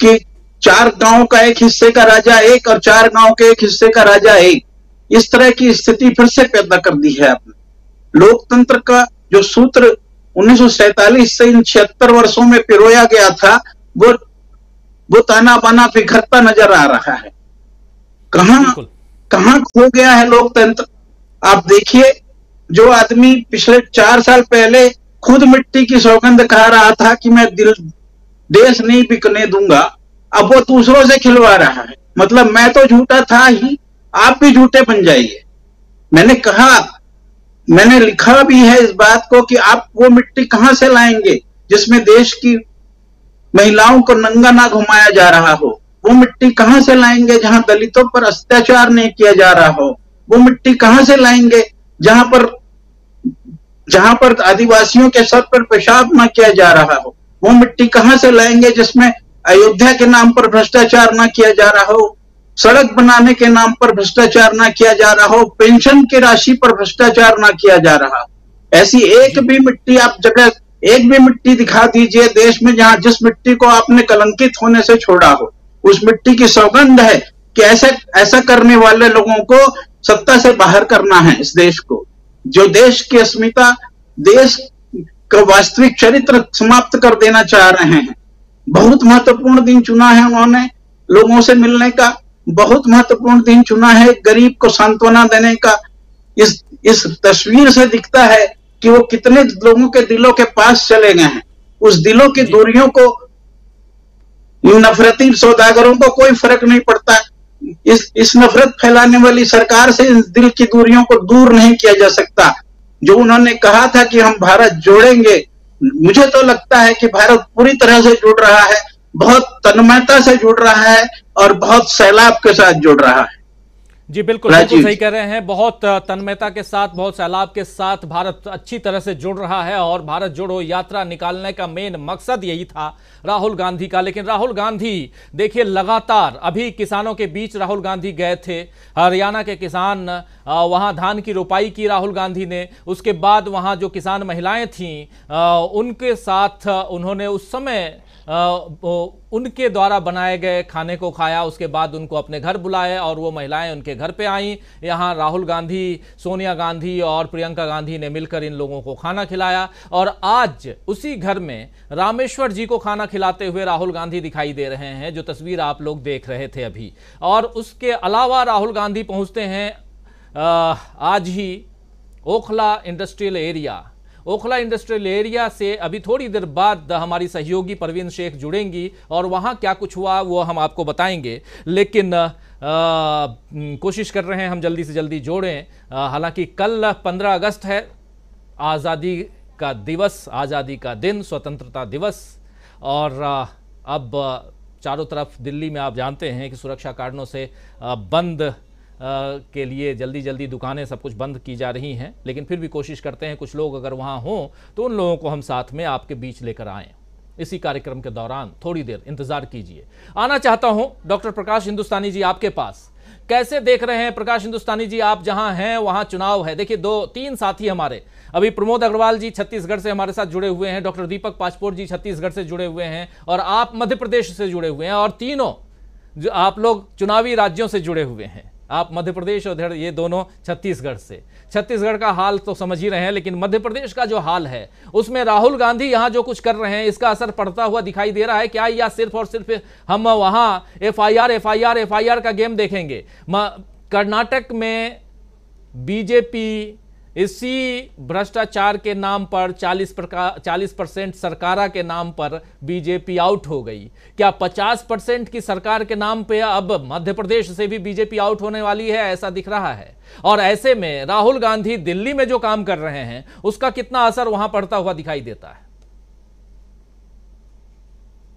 कि 4 गांव का एक हिस्से का राजा एक और 4 गांव के एक हिस्से का राजा एक, इस तरह की स्थिति फिर से पैदा कर दी है आपने। लोकतंत्र का जो सूत्र 1947 से इन 76 वर्षों में पिरोया गया था, वो ताना बाना बिखरता नजर आ रहा है। कहां खो गया है लोकतंत्र? आप देखिए, जो आदमी पिछले 4 साल पहले खुद मिट्टी की सौगंध खा रहा था कि मैं देश नहीं बिकने दूंगा, अब वो दूसरों से खिलवा रहा है। मतलब मैं तो झूठा था ही, आप भी झूठे बन जाइए। मैंने लिखा भी है इस बात को कि आप वो मिट्टी कहां से लाएंगे जिसमें देश की महिलाओं को नंगा ना घुमाया जा रहा हो? वो मिट्टी कहां से लाएंगे जहां दलितों पर अत्याचार नहीं किया जा रहा हो? वो मिट्टी कहां से लाएंगे जहां पर आदिवासियों के सर पर पेशाब ना किया जा रहा हो? वो मिट्टी कहां से लाएंगे जिसमें अयोध्या के नाम पर भ्रष्टाचार ना किया जा रहा हो, सड़क बनाने के नाम पर भ्रष्टाचार ना किया जा रहा हो, पेंशन की राशि पर भ्रष्टाचार ना किया जा रहा हो? ऐसी एक भी मिट्टी दिखा दीजिए देश में जहां जिस मिट्टी को आपने कलंकित होने से छोड़ा हो। उस मिट्टी की सौगंध है कि ऐसा करने वाले लोगों को सत्ता से बाहर करना है इस देश को, जो देश की अस्मिता, देश का वास्तविक चरित्र समाप्त कर देना चाह रहे हैं। बहुत महत्वपूर्ण दिन चुना है उन्होंने, लोगों से मिलने का, बहुत महत्वपूर्ण दिन चुना है गरीब को सांत्वना देने का। इस तस्वीर से दिखता है कि वो कितने लोगों के दिलों के पास चले गए हैं। उस दिलों की दूरियों को नफरती सौदागरों को कोई फर्क नहीं पड़ता। इस नफरत फैलाने वाली सरकार से इस दिल की दूरियों को दूर नहीं किया जा सकता। जो उन्होंने कहा था कि हम भारत जोड़ेंगे, मुझे तो लगता है कि भारत पूरी तरह से जुड़ रहा है, बहुत तन्मयता से जुड़ रहा है और बहुत सैलाब के साथ जुड़ रहा है। जी बिल्कुल सही कह रहे हैं। बहुत तन्मयता के साथ, बहुत सैलाब के साथ भारत अच्छी तरह से जुड़ रहा है और भारत जोड़ो यात्रा निकालने का मेन मकसद यही था राहुल गांधी का। लेकिन राहुल गांधी देखिए लगातार, अभी किसानों के बीच राहुल गांधी गए थे, हरियाणा के किसान वहां धान की रोपाई की राहुल गांधी ने। उसके बाद वहां जो किसान महिलाएं थीं उनके साथ उन्होंने उस समय उनके द्वारा बनाए गए खाने को खाया। उसके बाद उनको अपने घर बुलाया और वो महिलाएं उनके घर पे आईं। यहाँ राहुल गांधी, सोनिया गांधी और प्रियंका गांधी ने मिलकर इन लोगों को खाना खिलाया। और आज उसी घर में रामेश्वर जी को खाना खिलाते हुए राहुल गांधी दिखाई दे रहे हैं, जो तस्वीर आप लोग देख रहे थे अभी। और उसके अलावा राहुल गांधी पहुंचते हैं आज ही Okhla industrial area. Okhla industrial area से अभी थोड़ी देर बाद हमारी सहयोगी परवीन शेख जुड़ेंगी और वहाँ क्या कुछ हुआ वो हम आपको बताएंगे। लेकिन कोशिश कर रहे हैं हम जल्दी से जल्दी जोड़ें। हालांकि कल 15 अगस्त है, आज़ादी का दिवस, आज़ादी का दिन, स्वतंत्रता दिवस। और अब चारों तरफ दिल्ली में आप जानते हैं कि सुरक्षा कारणों से बंद के लिए जल्दी दुकानें सब कुछ बंद की जा रही हैं। लेकिन फिर भी कोशिश करते हैं कुछ लोग अगर वहाँ हों तो उन लोगों को हम साथ में आपके बीच लेकर आएँ। इसी कार्यक्रम के दौरान थोड़ी देर इंतजार कीजिए। आना चाहता हूं डॉक्टर प्रकाश हिंदुस्तानी जी आपके पास। कैसे देख रहे हैं प्रकाश हिंदुस्तानी जी, आप जहां हैं वहां चुनाव है। देखिए 2-3 साथी हमारे, अभी प्रमोद अग्रवाल जी छत्तीसगढ़ से हमारे साथ जुड़े हुए हैं, डॉक्टर दीपक पाचपोर जी छत्तीसगढ़ से जुड़े हुए हैं और आप मध्य प्रदेश से जुड़े हुए हैं। और तीनों जो आप लोग चुनावी राज्यों से जुड़े हुए हैं, आप मध्य प्रदेश और ये दोनों छत्तीसगढ़ से। छत्तीसगढ़ का हाल तो समझ ही रहे हैं, लेकिन मध्य प्रदेश का जो हाल है उसमें राहुल गांधी यहां जो कुछ कर रहे हैं इसका असर पड़ता हुआ दिखाई दे रहा है क्या, या सिर्फ और सिर्फ हम वहां एफआईआर का गेम देखेंगे? कर्नाटक में बीजेपी इसी भ्रष्टाचार के नाम पर 40% सरकारा के नाम पर बीजेपी आउट हो गई। क्या 50% की सरकार के नाम पे अब मध्य प्रदेश से भी बीजेपी आउट होने वाली है? ऐसा दिख रहा है। और ऐसे में राहुल गांधी दिल्ली में जो काम कर रहे हैं उसका कितना असर वहां पड़ता हुआ दिखाई देता है?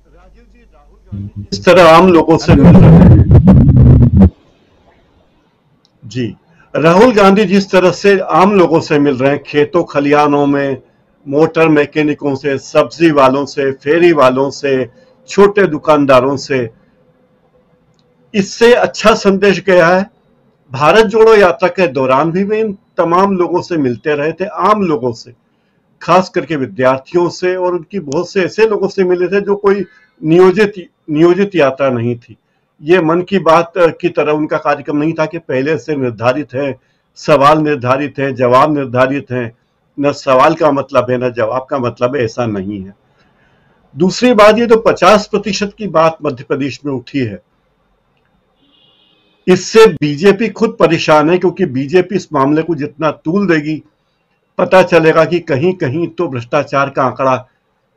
राजीव जी, राहुल गांधी इस तरह आम लोगों से मिल रहे हैं जी, राहुल गांधी जिस तरह से आम लोगों से मिल रहे हैं, खेतों खलिहानों में, मोटर मैकेनिकों से, सब्जी वालों से, फेरी वालों से, छोटे दुकानदारों से, इससे अच्छा संदेश गया है। भारत जोड़ो यात्रा के दौरान भी वे इन तमाम लोगों से मिलते रहे थे, आम लोगों से, खास करके विद्यार्थियों से, और उनकी बहुत से ऐसे लोगों से मिले थे जो कोई नियोजित यात्रा नहीं थी। ये मन की बात की तरह उनका कार्यक्रम नहीं था कि पहले से निर्धारित है, सवाल निर्धारित है, जवाब निर्धारित है, न सवाल का मतलब है न जवाब का मतलब है, ऐसा नहीं है। दूसरी बात, ये तो 50% की बात मध्य प्रदेश में उठी है, इससे बीजेपी खुद परेशान है, क्योंकि बीजेपी इस मामले को जितना तूल देगी पता चलेगा कि कहीं कहीं तो भ्रष्टाचार का आंकड़ा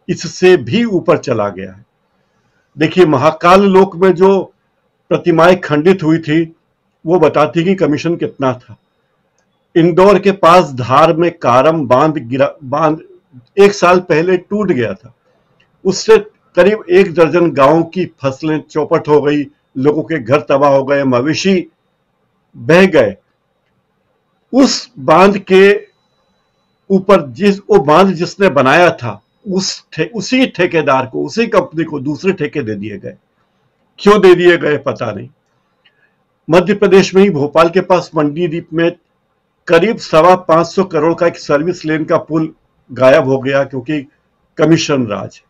इससे भी ऊपर चला गया है। देखिए, महाकाल लोक में जो प्रतिमाएं खंडित हुई थी वो बताती कि कमीशन कितना था। इंदौर के पास धार में कारम बांध 1 साल पहले टूट गया था, उससे करीब 1 दर्जन गांवों की फसलें चौपट हो गई, लोगों के घर तबाह हो गए, मवेशी बह गए। उस बांध के ऊपर वो बांध जिसने बनाया था उसी ठेकेदार को, उसी कंपनी को दूसरे ठेके दे दिए गए। क्यों दे दिए गए पता नहीं। मध्य प्रदेश में ही भोपाल के पास मंडी द्वीप में करीब 525 करोड़ का एक सर्विस लेन का पुल गायब हो गया, क्योंकि कमीशन राज।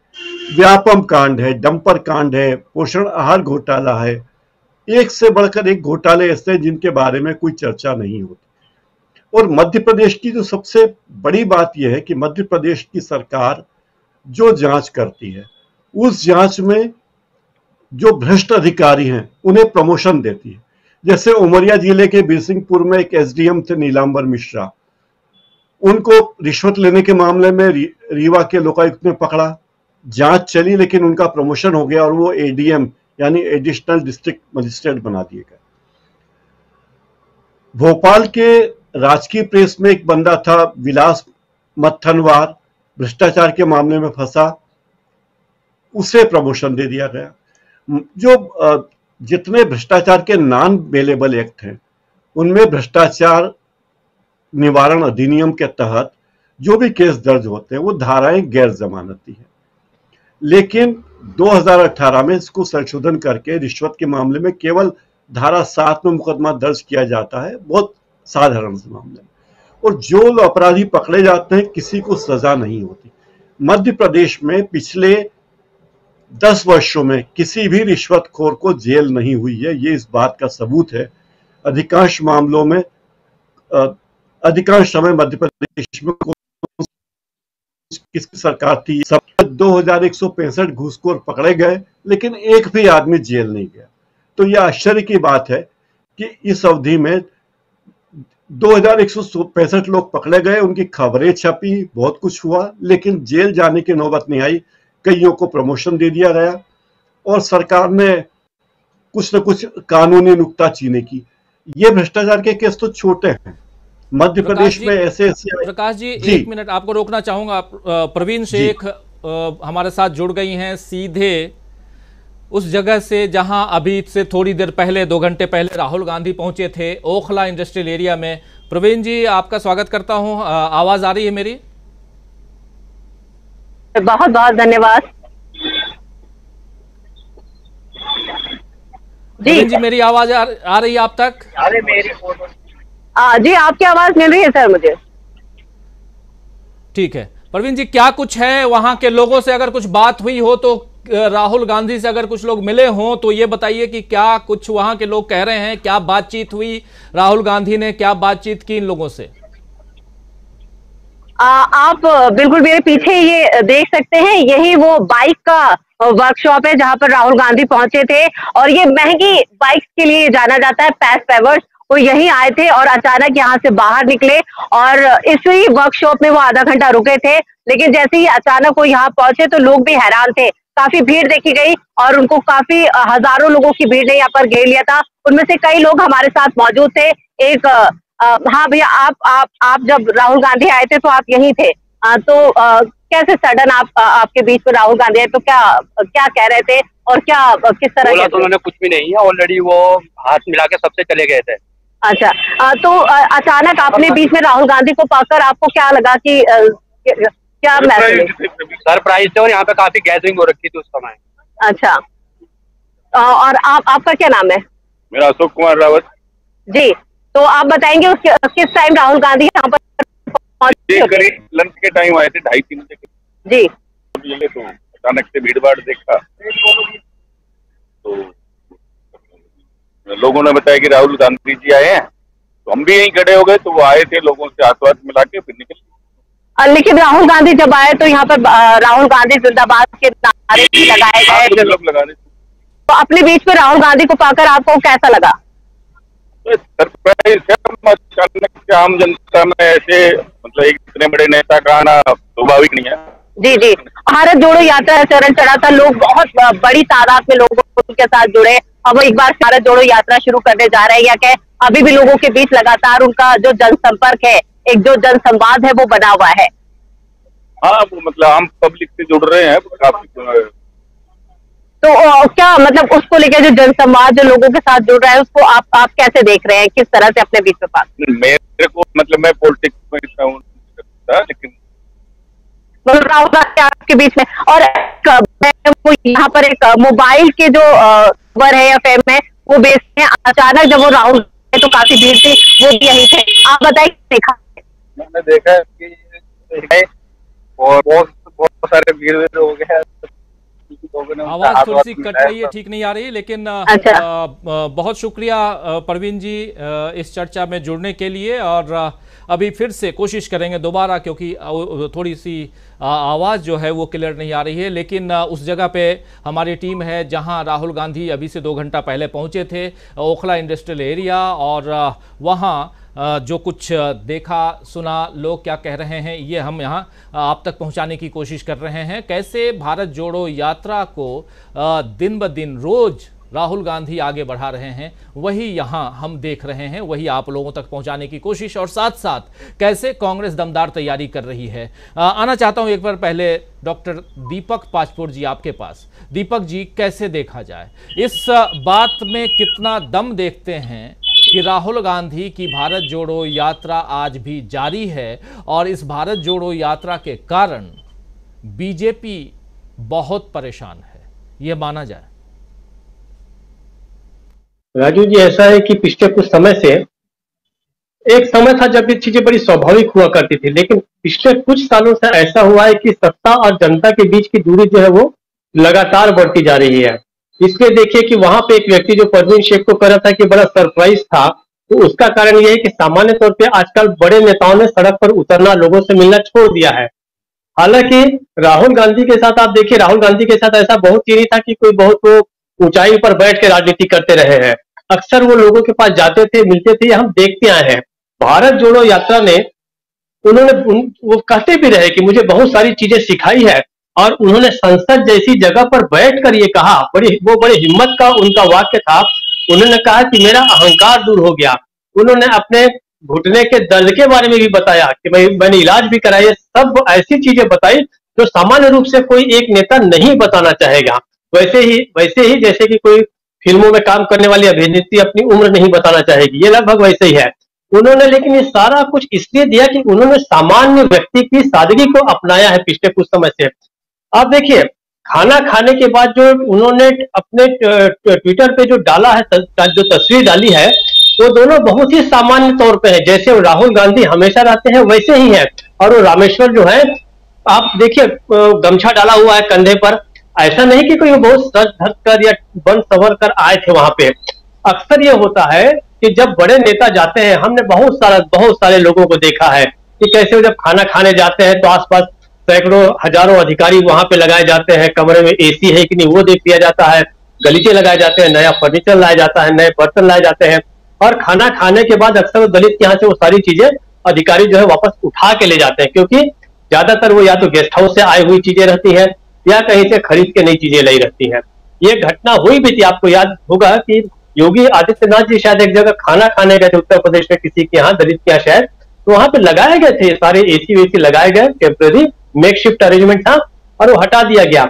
व्यापम कांड है, डंपर कांड है, पोषण आहार घोटाला है, एक से बढ़कर एक घोटाले ऐसे जिनके बारे में कोई चर्चा नहीं होती। और मध्य प्रदेश की जो सबसे बड़ी बात यह है कि मध्य प्रदेश की सरकार जो जांच करती है उस जांच में जो भ्रष्ट अधिकारी हैं उन्हें प्रमोशन देती है। जैसे उमरिया जिले के बिरसिंहपुर में एक एसडीएम थे नीलांबर मिश्रा, उनको रिश्वत लेने के मामले में रीवा के लोकायुक्त ने पकड़ा, जांच चली, लेकिन उनका प्रमोशन हो गया और वो एडीएम यानी एडिशनल डिस्ट्रिक्ट मजिस्ट्रेट बना दिए गए। भोपाल के राजकीय प्रेस में एक बंदा था विलास मत्थनवार, भ्रष्टाचार के मामले में फंसा, उसे प्रमोशन दे दिया गया। जो जितने भ्रष्टाचार के नॉन बेलेबल एक्ट हैं उनमें भ्रष्टाचार निवारण अधिनियम के तहत जो भी केस दर्ज होते हैं वो धाराएं गैर जमानती हैं, लेकिन 2018 में इसको संशोधन करके रिश्वत के मामले में केवल धारा 7 में मुकदमा दर्ज किया जाता है, बहुत साधारण से मामले में, और जो अपराधी पकड़े जाते हैं किसी को सजा नहीं होती। मध्य प्रदेश में पिछले 10 वर्षों में किसी भी रिश्वतखोर को जेल नहीं हुई है, ये इस बात का सबूत है। अधिकांश मामलों में अधिकांश समय मध्य प्रदेश में किसकी सरकार थी, सब 2165 घूसखोर पकड़े गए, लेकिन एक भी आदमी जेल नहीं गया। तो यह आश्चर्य की बात है कि इस अवधि में 2165 लोग पकड़े गए, उनकी खबरें छपी, बहुत कुछ हुआ, लेकिन जेल जाने की नौबत नहीं आई। कईयों को प्रमोशन दे दिया गया और सरकार ने कुछ न कुछ कानूनी नुक्ताचीनी की। ये भ्रष्टाचार के केस तो छोटे हैं, मध्य प्रदेश में ऐसे प्रकाश जी, 1 मिनट आपको रोकना चाहूंगा। प्रवीण शेख हमारे साथ जुड़ गई हैं सीधे उस जगह से जहां अभी से थोड़ी देर पहले, 2 घंटे पहले राहुल गांधी पहुंचे थे, ओखला इंडस्ट्रियल एरिया में। प्रवीण जी, आपका स्वागत करता हूं। आवाज आ रही है मेरी? बहुत बहुत धन्यवाद जी। जी, मेरी आवाज आ रही है आप तक? अरे मेरी जी, आपकी आवाज मिल रही है सर मुझे। ठीक है प्रवीण जी, क्या कुछ है वहां के लोगों से, अगर कुछ बात हुई हो तो, राहुल गांधी से अगर कुछ लोग मिले हों तो ये बताइए कि क्या कुछ वहां के लोग कह रहे हैं, क्या बातचीत हुई, राहुल गांधी ने क्या बातचीत की इन लोगों से? आप बिल्कुल मेरे पीछे ये देख सकते हैं, यही वो बाइक का वर्कशॉप है जहां पर राहुल गांधी पहुंचे थे, और ये महंगी बाइक्स के लिए जाना जाता है, पैस पेवर्स। वो यहीं आए थे और अचानक यहाँ से बाहर निकले और इसी वर्कशॉप में वो आधा घंटा रुके थे, लेकिन जैसे ही अचानक वो यहाँ पहुंचे तो लोग भी हैरान थे। काफी भीड़ देखी गई और उनको काफी हजारों लोगों की भीड़ ने यहाँ पर घेर लिया था। उनमें से कई लोग हमारे साथ मौजूद थे। एक हाँ भैया, आप जब राहुल गांधी आए थे तो आप यहीं थे, तो कैसे सडन आपके बीच में राहुल गांधी आए, तो क्या कह रहे थे और क्या किस तरह? बोला तो उन्होंने कुछ भी नहीं है, ऑलरेडी वो हाथ मिला के सबसे चले गए थे। अच्छा, तो अचानक आपने बीच में राहुल गांधी को पाकर आपको क्या लगा कि क्या सरप्राइज थे, और यहाँ पे काफी गैदरिंग हो रखी थी उस समय। अच्छा, और आपका क्या नाम है? मेरा अशोक कुमार रावत जी। तो आप बताएंगे किस टाइम राहुल गांधी यहाँ पर पहुंचे? करीब लंच के टाइम आए थे, 2:30-3 बजे जी। तो अचानक से भीड़ भाड़ देखा तो लोगों ने बताया कि राहुल गांधी जी आए हैं, तो हम भी यहीं खड़े हो गए। तो वो आए थे, लोगों से हाथ मिला के फिर निकल। लेकिन राहुल गांधी जब आए तो यहाँ पर राहुल गांधी जिंदाबाद के नारे भी लगाए गए, लगा रहे। तो अपने बीच में राहुल गांधी को पाकर आपको कैसा लगा? सरप्राइज है, आम जनता में ऐसे मतलब एक इतने बड़े नेता का आना स्वाभाविक नहीं है। जी जी, भारत जोड़ो यात्रा चरण चढ़ा था, लोग बहुत बड़ी तादाद में लोगों के साथ जुड़े। अब वो एक बार भारत जोड़ो यात्रा शुरू करने जा रहे हैं, या क्या अभी भी लोगों के बीच लगातार उनका जो जनसंपर्क है, एक जो जनसंवाद है वो बना हुआ है? हाँ, वो मतलब आम पब्लिक से जुड़ रहे हैं काफी। तो क्या मतलब उसको लेकर जो जनसंवाद जो लोगों के साथ जुड़ रहा है उसको आप कैसे देख रहे हैं, किस तरह से अपने बीच में पास? मेरे को मतलब मैं पॉलिटिक्स में इतना हूँ, लेकिन राहुल गांधी आपके बीच में, और वो यहाँ पर एक मोबाइल के जो खबर है या फेम है वो बेचते हैं। अचानक जब वो राहुल तो काफी भीड़ थी, वो भी यही थे। आप बताइए, देखा? मैंने देखा है कि और बहुत सारे भीड़ हो गए, लोगों ने आवाज उनका थोड़ी सी हाथ कट मिलाया रही है, था। ठीक नहीं आ रही है, लेकिन अच्छा। बहुत शुक्रिया परवीन जी इस चर्चा में जुड़ने के लिए। और अभी फिर से कोशिश करेंगे दोबारा, क्योंकि थोड़ी सी आवाज़ जो है वो क्लियर नहीं आ रही है। लेकिन उस जगह पे हमारी टीम है जहां राहुल गांधी अभी से 2 घंटा पहले पहुंचे थे, ओखला इंडस्ट्रियल एरिया, और वहां जो कुछ देखा सुना, लोग क्या कह रहे हैं, ये हम यहाँ आप तक पहुँचाने की कोशिश कर रहे हैं। कैसे भारत जोड़ो यात्रा को दिन ब दिन रोज राहुल गांधी आगे बढ़ा रहे हैं, वही यहाँ हम देख रहे हैं, वही आप लोगों तक पहुँचाने की कोशिश, और साथ साथ कैसे कांग्रेस दमदार तैयारी कर रही है। आना चाहता हूँ एक बार पहले डॉक्टर दीपक पाचपुर जी आपके पास। दीपक जी, कैसे देखा जाए इस बात में, कितना दम देखते हैं कि राहुल गांधी की भारत जोड़ो यात्रा आज भी जारी है, और इस भारत जोड़ो यात्रा के कारण बीजेपी बहुत परेशान है, यह माना जाए? राजू जी, ऐसा है कि पिछले कुछ समय से, एक समय था जब ये चीजें बड़ी स्वाभाविक हुआ करती थी, लेकिन पिछले कुछ सालों से ऐसा हुआ है कि सत्ता और जनता के बीच की दूरी जो है वो लगातार बढ़ती जा रही है। इसलिए देखिए कि वहां पे एक व्यक्ति जो परवीन शेख को कह रहा था कि बड़ा सरप्राइज था, तो उसका कारण यह है कि सामान्य तौर पे आजकल बड़े नेताओं ने सड़क पर उतरना, लोगों से मिलना छोड़ दिया है। हालांकि राहुल गांधी के साथ आप देखिए, राहुल गांधी के साथ ऐसा बहुत ही नहीं था कि कोई बहुत वो ऊंचाई पर बैठ के राजनीति करते रहे हैं। अक्सर वो लोगों के पास जाते थे, मिलते थे, हम देखते आए हैं। भारत जोड़ो यात्रा ने वो कहते भी रहे कि मुझे बहुत सारी चीजें सिखाई है, और उन्होंने संसद जैसी जगह पर बैठकर ये कहा, बड़े हिम्मत का उनका वाक्य था। उन्होंने कहा कि मेरा अहंकार दूर हो गया। उन्होंने अपने घुटने के दर्द के बारे में भी बताया कि मैंने इलाज भी कराया। सब ऐसी चीजें बताई जो सामान्य रूप से कोई एक नेता नहीं बताना चाहेगा। वैसे ही जैसे कि कोई फिल्मों में काम करने वाली अभिनेत्री अपनी उम्र नहीं बताना चाहेगी, ये लगभग वैसे ही है। उन्होंने लेकिन ये सारा कुछ इसलिए दिया कि उन्होंने सामान्य व्यक्ति की सादगी को अपनाया है पिछले कुछ समय से। आप देखिए, खाना खाने के बाद जो उन्होंने अपने ट्विटर पे जो डाला है, जो तस्वीर डाली है, वो दोनों बहुत ही सामान्य तौर पे है। जैसे राहुल गांधी हमेशा रहते हैं वैसे ही है। और वो रामेश्वर जो है, आप देखिए गमछा डाला हुआ है कंधे पर। ऐसा नहीं कि कोई बहुत सज धज कर या बन सवर कर आए थे वहां पे। अक्सर ये होता है कि जब बड़े नेता जाते हैं, हमने बहुत सारे लोगों को देखा है कि कैसे वो जब खाना खाने जाते हैं तो आसपास सैकड़ों हजारों अधिकारी वहां पे लगाए जाते हैं। कमरे में एसी है कि नहीं वो देख लिया जाता है, गलीचे लगाए जाते हैं, नया फर्नीचर लाया जाता है, नए बर्तन लाए जाते हैं। और खाना खाने के बाद अक्सर दलित के यहाँ से वो सारी चीजें अधिकारी जो है वापस उठा के ले जाते हैं, क्योंकि ज्यादातर वो या तो गेस्ट हाउस से आई हुई चीजें रहती है या कहीं से खरीद के नई चीजें लाई रहती है। ये घटना हुई भी थी, आपको याद होगा कि योगी आदित्यनाथ जी शायद एक जगह खाना खाने गए थे उत्तर प्रदेश में किसी के यहाँ, दलित के यहाँ शायद, तो वहां पे लगाए गए थे सारे एसी वेसी लगाए गए, टेम्पररी मेकशिफ्ट अरेंजमेंट था, और वो हटा दिया गया।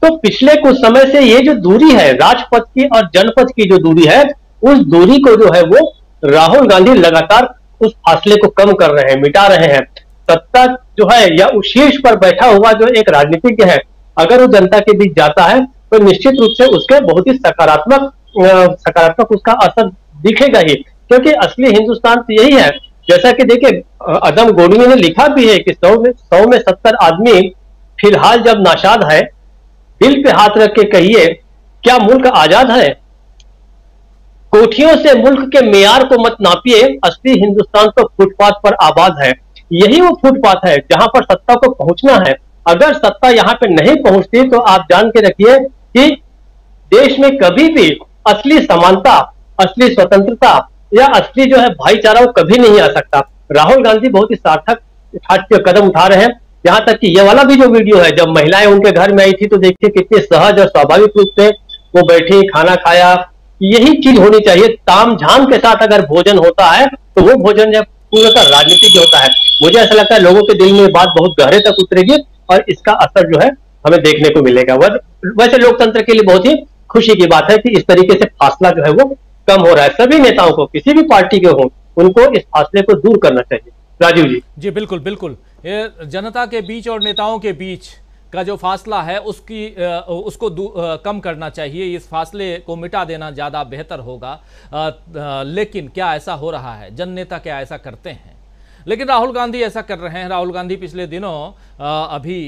तो पिछले कुछ समय से ये जो दूरी है राजपथ की और जनपथ की जो दूरी है, उस दूरी को जो है वो राहुल गांधी लगातार उस फासले को कम कर रहे हैं, मिटा रहे हैं। सत्ता जो है या उस शीर्ष पर बैठा हुआ जो एक राजनीतिज्ञ है, अगर वो जनता के बीच जाता है तो निश्चित रूप से उसके बहुत ही सकारात्मक उसका असर दिखेगा ही, क्योंकि असली हिंदुस्तान तो यही है। जैसा कि देखिए, अदम गोडवी ने लिखा भी है कि 100 में 70 आदमी फिलहाल जब नाशाद है, दिल पे हाथ रख के कहिए क्या मुल्क आजाद है। कोठियों से मुल्क के मेयार को मत नापिए, असली हिंदुस्तान तो फुटपाथ पर आबाद है। यही वो फुटपाथ है जहां पर सत्ता को पहुंचना है। अगर सत्ता यहां पे नहीं पहुंचती तो आप जान के रखिए कि देश में कभी भी असली समानता, असली स्वतंत्रता या असली जो है भाईचारा वो कभी नहीं आ सकता। राहुल गांधी बहुत ही सार्थक कदम उठा रहे हैं। यहां तक कि ये वाला भी जो वीडियो है, जब महिलाएं उनके घर में आई थी तो देखिए कितने सहज और स्वाभाविक रूप से वो बैठी, खाना खाया। यही चीज होनी चाहिए। ताम झाम के साथ अगर भोजन होता है तो वो भोजन जब पूरा राजनीतिक होता है। मुझे ऐसा लगता है लोगों के दिल में बात बहुत गहरे तक उतरेगी और इसका असर जो है हमें देखने को मिलेगा। वैसे लोकतंत्र के लिए बहुत ही खुशी की बात है कि इस तरीके से फासला जो है वो कम हो रहा है। सभी नेताओं को, किसी भी पार्टी के हों, उनको इस फासले को दूर करना चाहिए। राजीव जी। जी बिल्कुल बिल्कुल, ये जनता के बीच और नेताओं के बीच का जो फासला है उसको कम करना चाहिए। इस फासले को मिटा देना ज़्यादा बेहतर होगा। लेकिन क्या ऐसा हो रहा है? जन नेता क्या ऐसा करते हैं? लेकिन राहुल गांधी ऐसा कर रहे हैं। राहुल गांधी पिछले दिनों अभी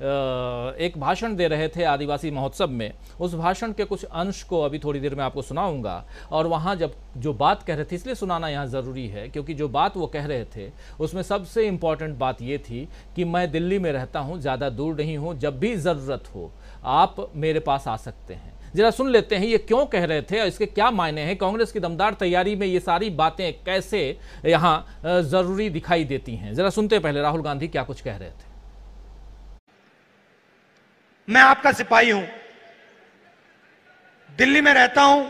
एक भाषण दे रहे थे आदिवासी महोत्सव में। उस भाषण के कुछ अंश को अभी थोड़ी देर में आपको सुनाऊंगा। और वहाँ जब जो बात कह रहे थे, इसलिए सुनाना यहाँ ज़रूरी है क्योंकि जो बात वो कह रहे थे उसमें सबसे इम्पॉर्टेंट बात ये थी कि मैं दिल्ली में रहता हूँ, ज़्यादा दूर नहीं हूँ, जब भी ज़रूरत हो आप मेरे पास आ सकते हैं। जरा सुन लेते हैं ये क्यों कह रहे थे और इसके क्या मायने हैं। कांग्रेस की दमदार तैयारी में ये सारी बातें कैसे यहाँ जरूरी दिखाई देती हैं, जरा सुनते हैं पहले राहुल गांधी क्या कुछ कह रहे थे। मैं आपका सिपाही हूं, दिल्ली में रहता हूं,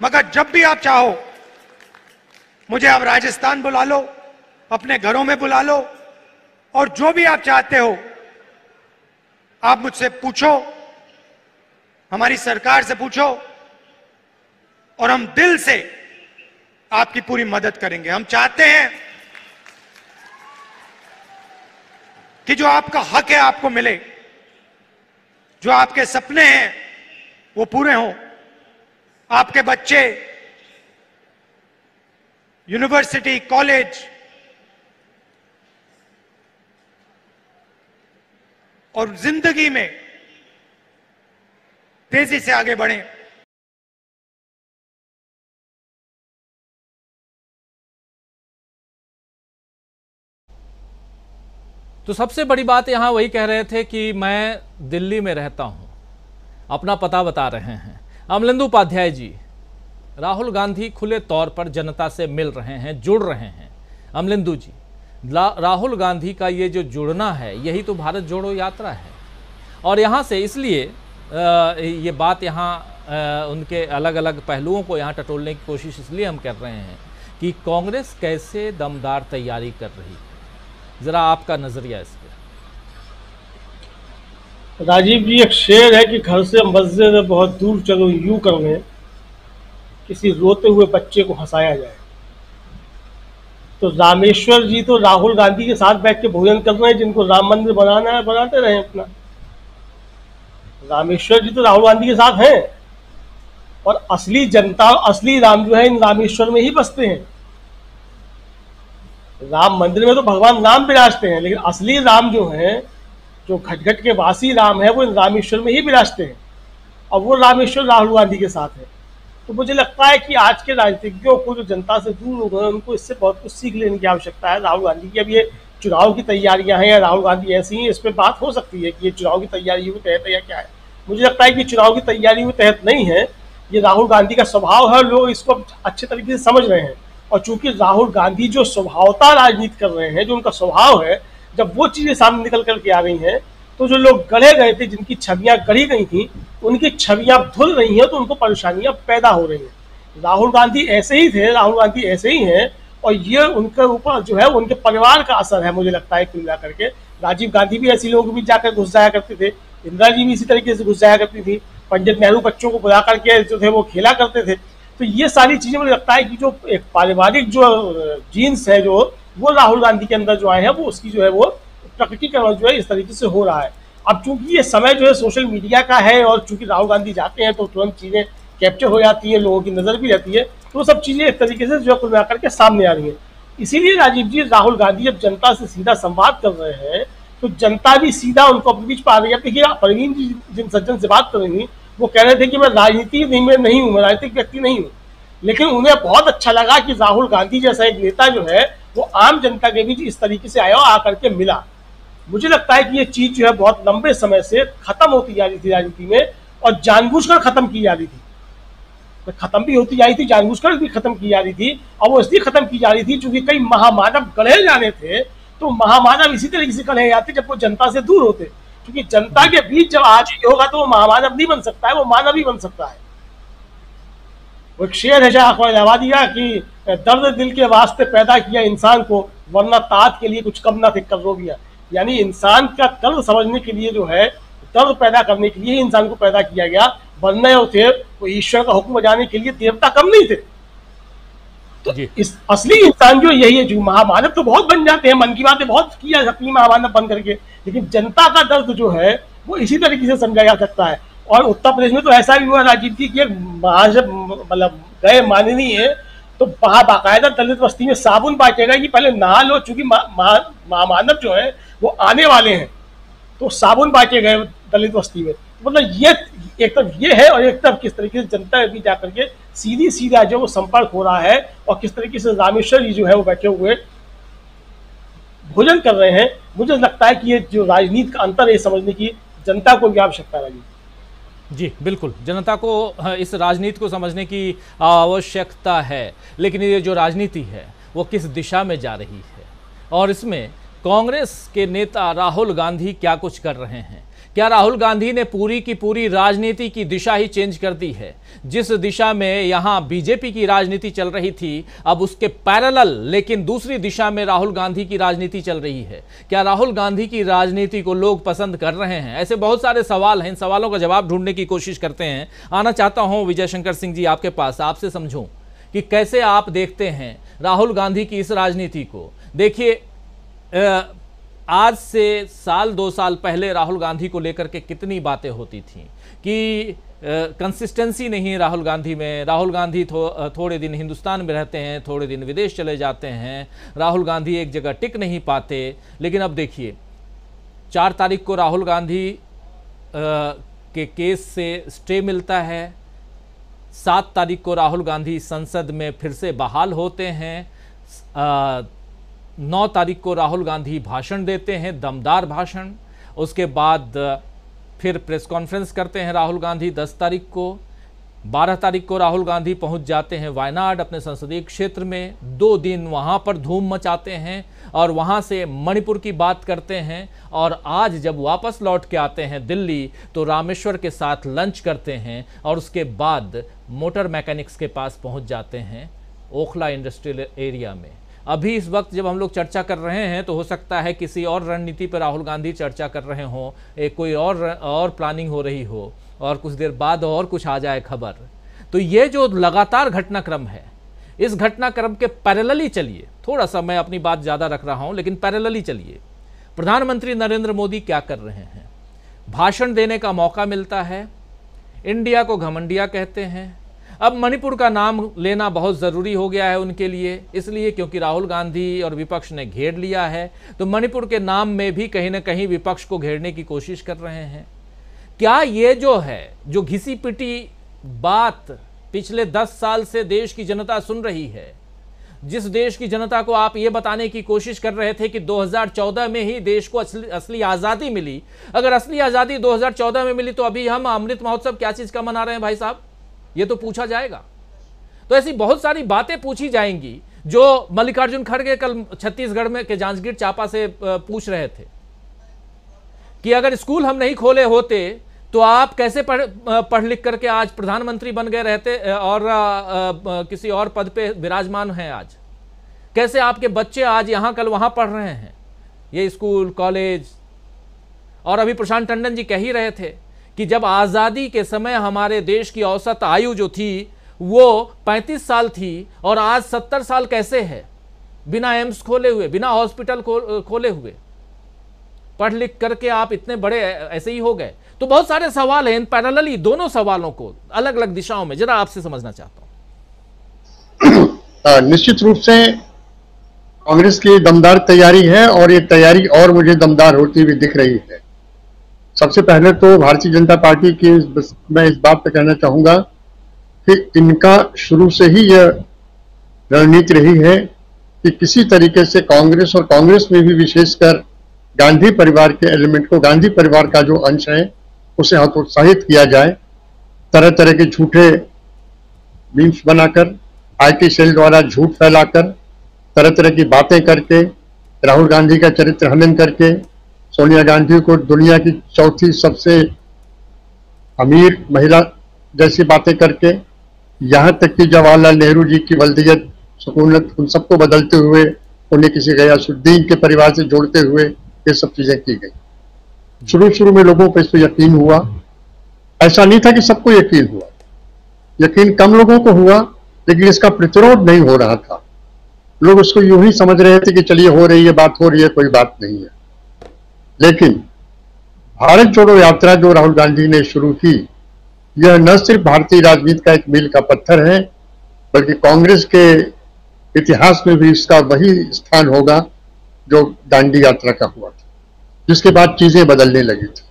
मगर जब भी आप चाहो मुझे आप राजस्थान बुला लो, अपने घरों में बुला लो और जो भी आप चाहते हो आप मुझसे पूछो, हमारी सरकार से पूछो और हम दिल से आपकी पूरी मदद करेंगे। हम चाहते हैं कि जो आपका हक है आपको मिले, जो आपके सपने हैं वो पूरे हों, आपके बच्चे यूनिवर्सिटी, कॉलेज और जिंदगी में तेजी से आगे बढ़ें। तो सबसे बड़ी बात यहां वही कह रहे थे कि मैं दिल्ली में रहता हूं, अपना पता बता रहे हैं। अमलेंदु उपाध्याय जी, राहुल गांधी खुले तौर पर जनता से मिल रहे हैं, जुड़ रहे हैं। अमलेंदु जी, राहुल गांधी का ये जो जुड़ना है यही तो भारत जोड़ो यात्रा है। और यहाँ से इसलिए ये बात यहाँ उनके अलग अलग पहलुओं को यहाँ टटोलने की कोशिश इसलिए हम कर रहे हैं कि कांग्रेस कैसे दमदार तैयारी कर रही है। ज़रा आपका नज़रिया इस पर। राजीव जी, एक शेर है कि घर से मस्जिद बहुत दूर चलो यूं करने, किसी रोते हुए बच्चे को हंसाया जाए। तो रामेश्वर जी तो राहुल गांधी के साथ बैठ के भोजन कर रहे हैं, जिनको राम मंदिर बनाना है बनाते रहे अपना। रामेश्वर जी तो राहुल गांधी के साथ हैं और असली जनता, असली राम जो है इन रामेश्वर में ही बसते हैं। राम मंदिर में तो भगवान राम विराजते हैं, लेकिन असली राम जो है, जो खटखट के वासी राम है, वो इन रामेश्वर में ही विराजते हैं और वो रामेश्वर राहुल गांधी के साथ है। तो मुझे लगता है कि आज के राजनीतिज्ञों को जो जनता से दूर हो गए, उनको इससे बहुत कुछ सीख लेने की आवश्यकता है। राहुल गांधी की अब ये चुनाव की तैयारियां हैं या राहुल गांधी ऐसी ही, इस पर बात हो सकती है कि ये चुनाव की तैयारियों के तहत है या क्या है। मुझे लगता है कि चुनाव की तैयारियों के तहत नहीं है, ये राहुल गांधी का स्वभाव है, लोग इसको अच्छे तरीके से समझ रहे हैं। और चूंकि राहुल गांधी जो स्वभावता राजनीति कर रहे हैं, जो उनका स्वभाव है, जब वो चीजें सामने निकल करके आ रही हैं तो जो लोग गढ़े गए थे, जिनकी छवियां गढ़ी गई थी, उनकी छवियां धुल रही हैं, तो उनको परेशानियां पैदा हो रही हैं। राहुल गांधी ऐसे ही थे, राहुल गांधी ऐसे ही हैं और ये उनके ऊपर जो है उनके परिवार का असर है। मुझे लगता है कुल मिला करके राजीव गांधी भी ऐसे लोगों के बीच जाकर घुस जाया करते थे, इंदिरा जी भी इसी तरीके से घुस जाया करती थी, पंडित नेहरू बच्चों को बुला करके जो थे वो खेला करते थे। तो ये सारी चीजें मुझे लगता है कि जो एक पारिवारिक जो जीन्स है, जो वो राहुल गांधी के अंदर जो आए हैं, वो उसकी जो है वो प्रकटीकरण जो है इस तरीके से हो रहा है। अब चूंकि ये समय जो है सोशल मीडिया का है और चूंकि राहुल गांधी जाते हैं तो तुरंत चीजें कैप्चर हो जाती है, लोगों की नजर भी रहती है, तो सब चीजें एक तरीके से जो कुल मिलाकर के सामने आ रही है। इसीलिए राजीव जी, राहुल गांधी जब जनता से सीधा संवाद कर रहे हैं तो जनता भी सीधा उनको अपने बीच पा रही है। देखिए, परवीन जी जिन सज्जन से बात कर रही थी, वो कह रहे थे कि मैं राजनीति में नहीं हूँ, मैं राजनीतिक व्यक्ति नहीं हूँ, लेकिन उन्हें बहुत अच्छा लगा कि राहुल गांधी जैसा एक नेता जो है वो आम जनता के बीच इस तरीके से आया और आकर के मिला। मुझे लगता है कि ये चीज जो है बहुत लंबे समय से खत्म होती जा रही थी राजनीति में और जानबूझकर खत्म की जा रही थी। तो खत्म भी होती जा रही थी, जानबूझकर भी खत्म की जा रही थी। और वो इसलिए खत्म की जा रही थी क्योंकि कई महामानव गढ़े जाने थे, तो महामानव इसी तरीके से गढ़े जाते जब वो जनता से दूर होते। क्योंकि जनता के बीच जब आज ही होगा तो वो महामानव नहीं बन सकता है, वो मानव ही बन सकता है। वो एक शेर है शाह आबादी का कि दर्द दिल के वास्ते पैदा किया इंसान को, वरना तात के लिए कुछ कम ना थे करोगिया। यानी इंसान का दर्द समझने के लिए जो है, दर्द पैदा करने के लिए इंसान को पैदा किया गया, वरना थे वो ईश्वर का हुक्म बजाने के लिए देवता कम नहीं थे। तो इस असली इंसान जो यही है, जो महामानव तो बहुत बन जाते हैं, मन की बातें बहुत किया जाती है महामानव बन करके, लेकिन जनता का दर्द जो है वो इसी तरीके से समझा जा सकता है। और उत्तर प्रदेश में तो ऐसा भी हुआ राजीव जी की मतलब गए माननीय तो बाकायदा दलित बस्ती में साबुन बांटेगा कि पहले नहा लो, चूंकि महामानव जो है वो आने वाले हैं। तो साबुन बांटे गए दलित बस्ती में। मतलब ये एक तरफ ये है और एक तरफ किस तरीके से जनता भी जाकर के सीधा जो वो संपर्क हो रहा है और किस तरीके से रामेश्वर जी जो है वो बैठे हुए भोजन कर रहे हैं। मुझे लगता है कि ये जो राजनीति का अंतर है समझने की जनता को भी आवश्यकता लगी। जी बिल्कुल, जनता को इस राजनीति को समझने की आवश्यकता है, लेकिन ये जो राजनीति है वो किस दिशा में जा रही है और इसमें कांग्रेस के नेता राहुल गांधी क्या कुछ कर रहे हैं। क्या राहुल गांधी ने पूरी की पूरी राजनीति की दिशा ही चेंज कर दी है? जिस दिशा में यहां बीजेपी की राजनीति चल रही थी, अब उसके पैरेलल लेकिन दूसरी दिशा में राहुल गांधी की राजनीति चल रही है। क्या राहुल गांधी की राजनीति को लोग पसंद कर रहे हैं? ऐसे बहुत सारे सवाल हैं, इन सवालों का जवाब ढूंढने की कोशिश करते हैं। आना चाहता हूं विजय शंकर सिंह जी आपके पास, आपसे समझूं कि कैसे आप देखते हैं राहुल गांधी की इस राजनीति को। देखिए, आज से साल 2 साल पहले राहुल गांधी को लेकर के कितनी बातें होती थीं कि कंसिस्टेंसी नहीं है राहुल गांधी में। राहुल गांधी थोड़े दिन हिंदुस्तान में रहते हैं, थोड़े दिन विदेश चले जाते हैं, राहुल गांधी एक जगह टिक नहीं पाते। लेकिन अब देखिए, 4 तारीख को राहुल गांधी के केस से स्टे मिलता है, 7 तारीख को राहुल गांधी संसद में फिर से बहाल होते हैं, 9 तारीख को राहुल गांधी भाषण देते हैं, दमदार भाषण। उसके बाद फिर प्रेस कॉन्फ्रेंस करते हैं राहुल गांधी 10 तारीख को। 12 तारीख को राहुल गांधी पहुंच जाते हैं वायनाड अपने संसदीय क्षेत्र में, 2 दिन वहां पर धूम मचाते हैं और वहां से मणिपुर की बात करते हैं। और आज जब वापस लौट के आते हैं दिल्ली तो रामेश्वर के साथ लंच करते हैं और उसके बाद मोटर मैकेनिक्स के पास पहुंच जाते हैं ओखला इंडस्ट्रियल एरिया में। अभी इस वक्त जब हम लोग चर्चा कर रहे हैं तो हो सकता है किसी और रणनीति पर राहुल गांधी चर्चा कर रहे हों, एक कोई और प्लानिंग हो रही हो और कुछ देर बाद और कुछ आ जाए खबर। तो ये जो लगातार घटनाक्रम है, इस घटनाक्रम के पैरेलली चलिए, थोड़ा सा मैं अपनी बात ज़्यादा रख रहा हूं लेकिन पैरेलली चलिए। प्रधानमंत्री नरेंद्र मोदी क्या कर रहे हैं? भाषण देने का मौका मिलता है, इंडिया को घमंडिया कहते हैं। अब मणिपुर का नाम लेना बहुत ज़रूरी हो गया है उनके लिए, इसलिए क्योंकि राहुल गांधी और विपक्ष ने घेर लिया है, तो मणिपुर के नाम में भी कहीं ना कहीं विपक्ष को घेरने की कोशिश कर रहे हैं। क्या ये जो है, जो घिसी पिटी बात पिछले 10 साल से देश की जनता सुन रही है, जिस देश की जनता को आप ये बताने की कोशिश कर रहे थे कि 2014 में ही देश को असली आज़ादी मिली, अगर असली आज़ादी 2014 में मिली तो अभी हम अमृत महोत्सव क्या चीज़ का मना रहे हैं भाई साहब? ये तो पूछा जाएगा। तो ऐसी बहुत सारी बातें पूछी जाएंगी जो मल्लिकार्जुन खड़गे कल छत्तीसगढ़ में के जांजगीर चांपा से पूछ रहे थे कि अगर स्कूल हम नहीं खोले होते तो आप कैसे पढ़ लिख करके आज प्रधानमंत्री बन गए रहते और किसी और पद पे विराजमान हैं आज? कैसे आपके बच्चे आज यहां कल वहां पढ़ रहे हैं, ये स्कूल कॉलेज? और अभी प्रशांत टंडन जी कह ही रहे थे कि जब आज़ादी के समय हमारे देश की औसत आयु जो थी वो 35 साल थी और आज 70 साल कैसे है, बिना एम्स खोले हुए, बिना हॉस्पिटल खोले हुए, पढ़ लिख करके आप इतने बड़े ऐसे ही हो गए। तो बहुत सारे सवाल हैं, इन पैरेलली दोनों सवालों को अलग अलग दिशाओं में जरा आपसे समझना चाहता हूं। निश्चित रूप से कांग्रेस की दमदार तैयारी है और ये तैयारी और मुझे दमदार होती हुई दिख रही है। सबसे पहले तो भारतीय जनता पार्टी की मैं इस बात पर कहना चाहूंगा कि इनका शुरू से ही यह रणनीति रही है कि किसी तरीके से कांग्रेस और कांग्रेस में भी विशेषकर गांधी परिवार के एलिमेंट को, गांधी परिवार का जो अंश है उसे हतोत्साहित किया जाए। तरह तरह के झूठे मीम्स बनाकर, आईटी सेल द्वारा झूठ फैलाकर, तरह तरह की बातें करके, राहुल गांधी का चरित्र हनन करके, सोनिया गांधी को दुनिया की 4थी सबसे अमीर महिला जैसी बातें करके, यहाँ तक कि जवाहरलाल नेहरू जी की वल्दियत, सुकूनत, उन सबको बदलते हुए उन्हें किसी गयासुद्दीन के परिवार से जोड़ते हुए ये सब चीजें की गई। शुरू में लोगों पर इस पर यकीन हुआ। ऐसा नहीं था कि सबको यकीन हुआ, यकीन कम लोगों को हुआ, लेकिन इसका प्रतिरोध नहीं हो रहा था। लोग उसको यूं ही समझ रहे थे कि चलिए हो रही है, बात हो रही है, कोई बात नहीं है। लेकिन भारत जोड़ो यात्रा जो राहुल गांधी ने शुरू की, यह न सिर्फ भारतीय राजनीति का एक मील का पत्थर है, बल्कि कांग्रेस के इतिहास में भी इसका वही स्थान होगा जो दांडी यात्रा का हुआ था। जिसके बाद चीजें बदलने लगी थी।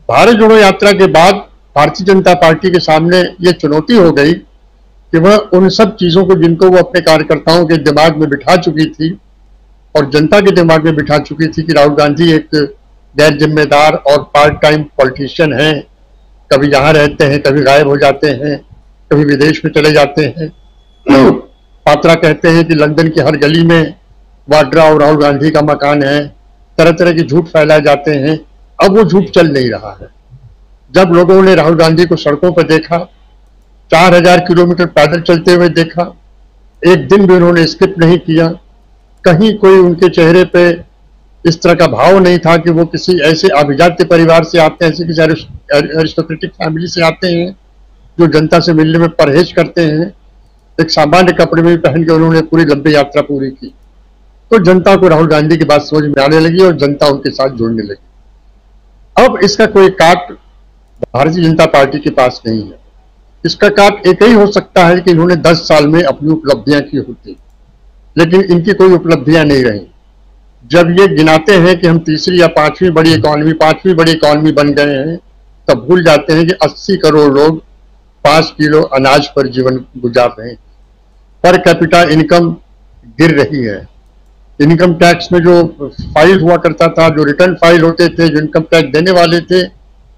भारत जोड़ो यात्रा के बाद भारतीय जनता पार्टी के सामने ये चुनौती हो गई कि वह उन सब चीजों को जिनको वो अपने कार्यकर्ताओं के दिमाग में बिठा चुकी थी और जनता के दिमाग में बिठा चुकी थी कि राहुल गांधी एक गैर जिम्मेदार और पार्ट टाइम पॉलिटिशियन हैं, कभी यहाँ रहते हैं, कभी गायब हो जाते हैं, कभी विदेश में चले जाते हैं। पात्रा कहते हैं कि लंदन की हर गली में वाड्रा और राहुल गांधी का मकान है, तरह तरह के झूठ फैलाए जाते हैं। अब वो झूठ चल नहीं रहा है। जब लोगों ने राहुल गांधी को सड़कों पर देखा, 4000 किलोमीटर पैदल चलते हुए देखा, एक दिन भी उन्होंने स्किप नहीं किया, कहीं कोई उनके चेहरे पे इस तरह का भाव नहीं था कि वो किसी ऐसे अभिजात्य परिवार से आते हैं, ऐसे किसी एरिस्टोक्रेटिक फैमिली से आते हैं जो जनता से मिलने में परहेज करते हैं। एक सामान्य कपड़े में भी पहन के उन्होंने पूरी लंबी यात्रा पूरी की। तो जनता को राहुल गांधी की बात समझ में आने लगी और जनता उनके साथ जुड़ने लगी। अब इसका कोई काट भारतीय जनता पार्टी के पास नहीं है। इसका काट एक ही हो सकता है कि इन्होंने 10 साल में अपनी उपलब्धियां की होती, लेकिन इनकी कोई उपलब्धियां नहीं रही। जब ये गिनाते हैं कि हम तीसरी या पांचवी बड़ी इकॉनमी बन गए हैं, तब भूल जाते हैं कि 80 करोड़ लोग 5 किलो अनाज पर जीवन गुजार रहे हैं। पर कैपिटा इनकम गिर रही है। इनकम टैक्स में जो फाइल हुआ करता था, जो रिटर्न फाइल होते थे, जो इनकम टैक्स देने वाले थे,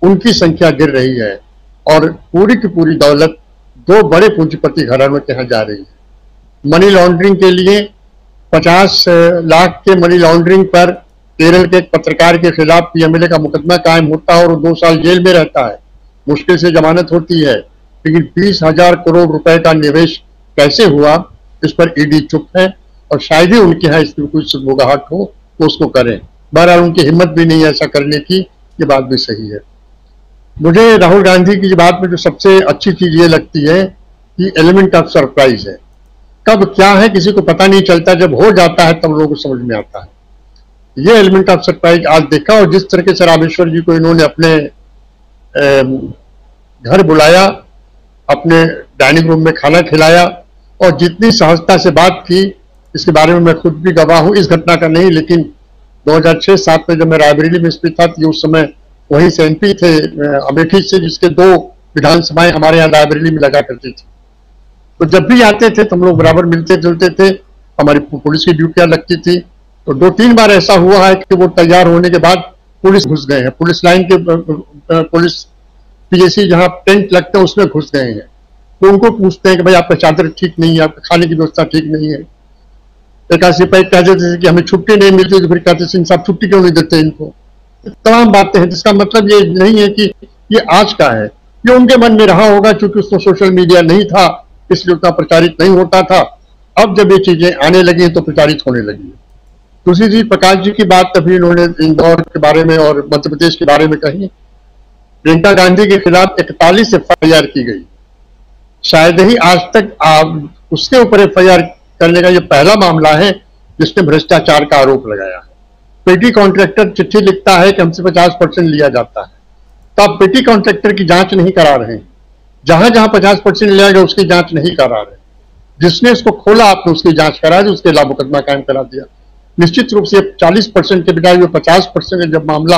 उनकी संख्या गिर रही है और पूरी की पूरी दौलत 2 बड़े पूंजीपति घरानों के यहाँ जा रही है। मनी लॉन्ड्रिंग के लिए 50 लाख के मनी लॉन्ड्रिंग पर केरल के एक पत्रकार के खिलाफ पीएमएलए का मुकदमा कायम होता है और 2 साल जेल में रहता है, मुश्किल से जमानत होती है। लेकिन 20,000 करोड़ रुपए का निवेश कैसे हुआ, इस पर ईडी चुप है और शायद ही उनके यहाँ इसमें कुछ मुगाहट हो तो उसको करें। बहरहाल उनकी हिम्मत भी नहीं है ऐसा करने की, ये बात भी सही है। मुझे राहुल गांधी की बात में जो सबसे अच्छी चीज ये लगती है कि एलिमेंट ऑफ सरप्राइज है। कब क्या है किसी को पता नहीं चलता, जब हो जाता है तब लोगों को समझ में आता है। ये एलिमेंट ऑफ सरप्राइज आज देखा। और जिस तरीके से रामेश्वर जी को इन्होंने अपने घर बुलाया, अपने डाइनिंग रूम में खाना खिलाया और जितनी सहजता से बात की, इसके बारे में मैं खुद भी गवाह हूं। इस घटना का नहीं, लेकिन 2006-07 में जब मैं रायबरेली में स्पीकर था, तो उस समय वहीं से एमपी थे अमेठी से, जिसके 2 विधानसभाएं हमारे यहाँ रायबरेली में लगा करती थी। तो जब भी आते थे तो हम लोग बराबर मिलते जुलते थे। हमारी पुलिस की ड्यूटियां लगती थी। तो 2-3 बार ऐसा हुआ है कि वो तैयार होने के बाद पुलिस घुस गए हैं, पुलिस लाइन के पुलिस पीएसी जहाँ टेंट लगते हैं उसमें घुस गए हैं। तो उनको पूछते हैं कि भाई आपका चादर ठीक नहीं है, आपका खाने की व्यवस्था ठीक नहीं है। एक सिपाही कह देते थे कि हमें छुट्टी नहीं मिलती, तो फिर कहते सिंह साहब छुट्टी क्यों नहीं देते इनको। तमाम बातें हैं, जिसका मतलब ये नहीं है कि ये आज का है, ये उनके मन में रहा होगा। क्योंकि उसमें सोशल मीडिया नहीं था, इसलिए उतना प्रचारित नहीं होता था। अब जब ये चीजें आने लगी तो प्रचारित होने लगी। दूसरी चीज, प्रकाश जी की बात अभी इन्होंने इंदौर के बारे में और मध्य प्रदेश के बारे में कही। प्रियंका गांधी के खिलाफ 41 FIR की गई। शायद ही आज तक उसके ऊपर FIR करने का ये पहला मामला है जिसने भ्रष्टाचार का आरोप लगाया है। पेटी कॉन्ट्रैक्टर चिट्ठी लिखता है कि हमसे 50% लिया जाता है, तो आप पेटी कॉन्ट्रैक्टर की जांच नहीं करा रहे हैं। जहां जहां 50% लिया गया उसकी जांच नहीं करा रहे। जिसने इसको खोला आपने उसकी जांच करा दी, उसके खिलाफ मुकदमा कायम करा दिया। निश्चित रूप से 40% के बजाय 50% जब मामला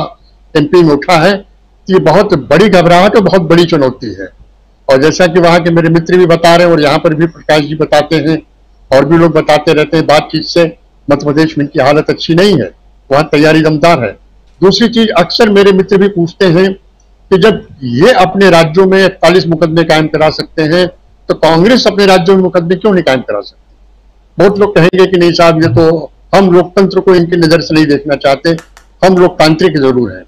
MP में उठा है, तो ये बहुत बड़ी घबराहट और बहुत बड़ी चुनौती है। और जैसा कि वहां के मेरे मित्र भी बता रहे हैं और यहाँ पर भी प्रकाश जी बताते हैं और भी लोग बताते रहते हैं बातचीत से, मध्य प्रदेश में इनकी हालत अच्छी नहीं है, वहां तैयारी दमदार है। दूसरी चीज, अक्सर मेरे मित्र भी पूछते हैं कि जब ये अपने राज्यों में 41 मुकदमे कायम करा सकते हैं, तो कांग्रेस अपने राज्यों में मुकदमे क्यों नहीं कायम करा सकती। बहुत लोग कहेंगे कि नहीं साहब, ये तो हम लोकतंत्र को इनकी नजर से नहीं देखना चाहते, हम लोकतांत्रिक जरूर हैं।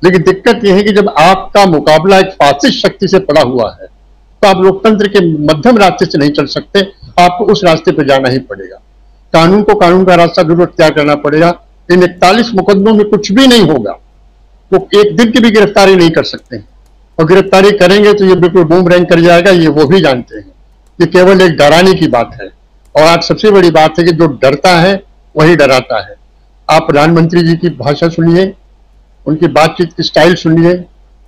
लेकिन दिक्कत यह है कि जब आपका मुकाबला एक फासिस्ट शक्ति से पड़ा हुआ है, तो आप लोकतंत्र के मध्यम रास्ते से नहीं चल सकते, आपको उस रास्ते पर जाना ही पड़ेगा। कानून को कानून का रास्ता जरूर अख्तियार करना पड़ेगा। इन 41 मुकदमों में कुछ भी नहीं होगा, वो एक दिन की भी गिरफ्तारी नहीं कर सकते हैं, और गिरफ्तारी करेंगे तो ये बिल्कुल बूमरैंग कर जाएगा, ये वो भी जानते हैं। ये केवल एक डराने की बात है। और आज सबसे बड़ी बात है कि जो डरता है वही डराता है। आप प्रधानमंत्री जी की भाषा सुनिए, उनकी बातचीत की स्टाइल सुनिए,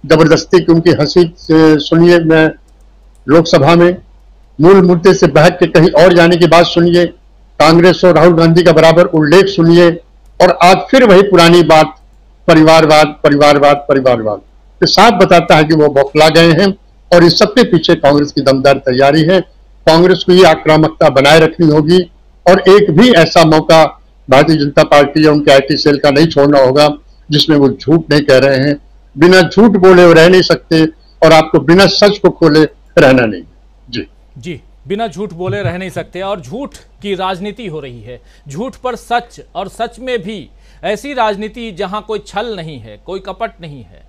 जबरदस्ती की उनकी हंसी सुनिए मैं लोकसभा में, मूल मुद्दे से बहक के कहीं और जाने की बात सुनिए, कांग्रेस और राहुल गांधी का बराबर उल्लेख सुनिए, और आज फिर वही पुरानी बात परिवारवाद परिवारवाद परिवारवाद ये साफ बताता है कि वो बौखला गए हैं और इस सब के पीछे कांग्रेस की दमदार तैयारी है। कांग्रेस को ये आक्रामकता बनाए रखनी होगी और एक भी ऐसा मौका भारतीय जनता पार्टी या उनके आईटी सेल का नहीं छोड़ना होगा जिसमें वो झूठ नहीं कह रहे हैं। बिना झूठ बोले वो रह नहीं सकते और आपको बिना सच को खोले रहना नहीं। जी बिना झूठ बोले रह नहीं सकते और झूठ की राजनीति हो रही है, झूठ पर सच, और सच में भी ऐसी राजनीति जहां कोई छल नहीं है, कोई कपट नहीं है,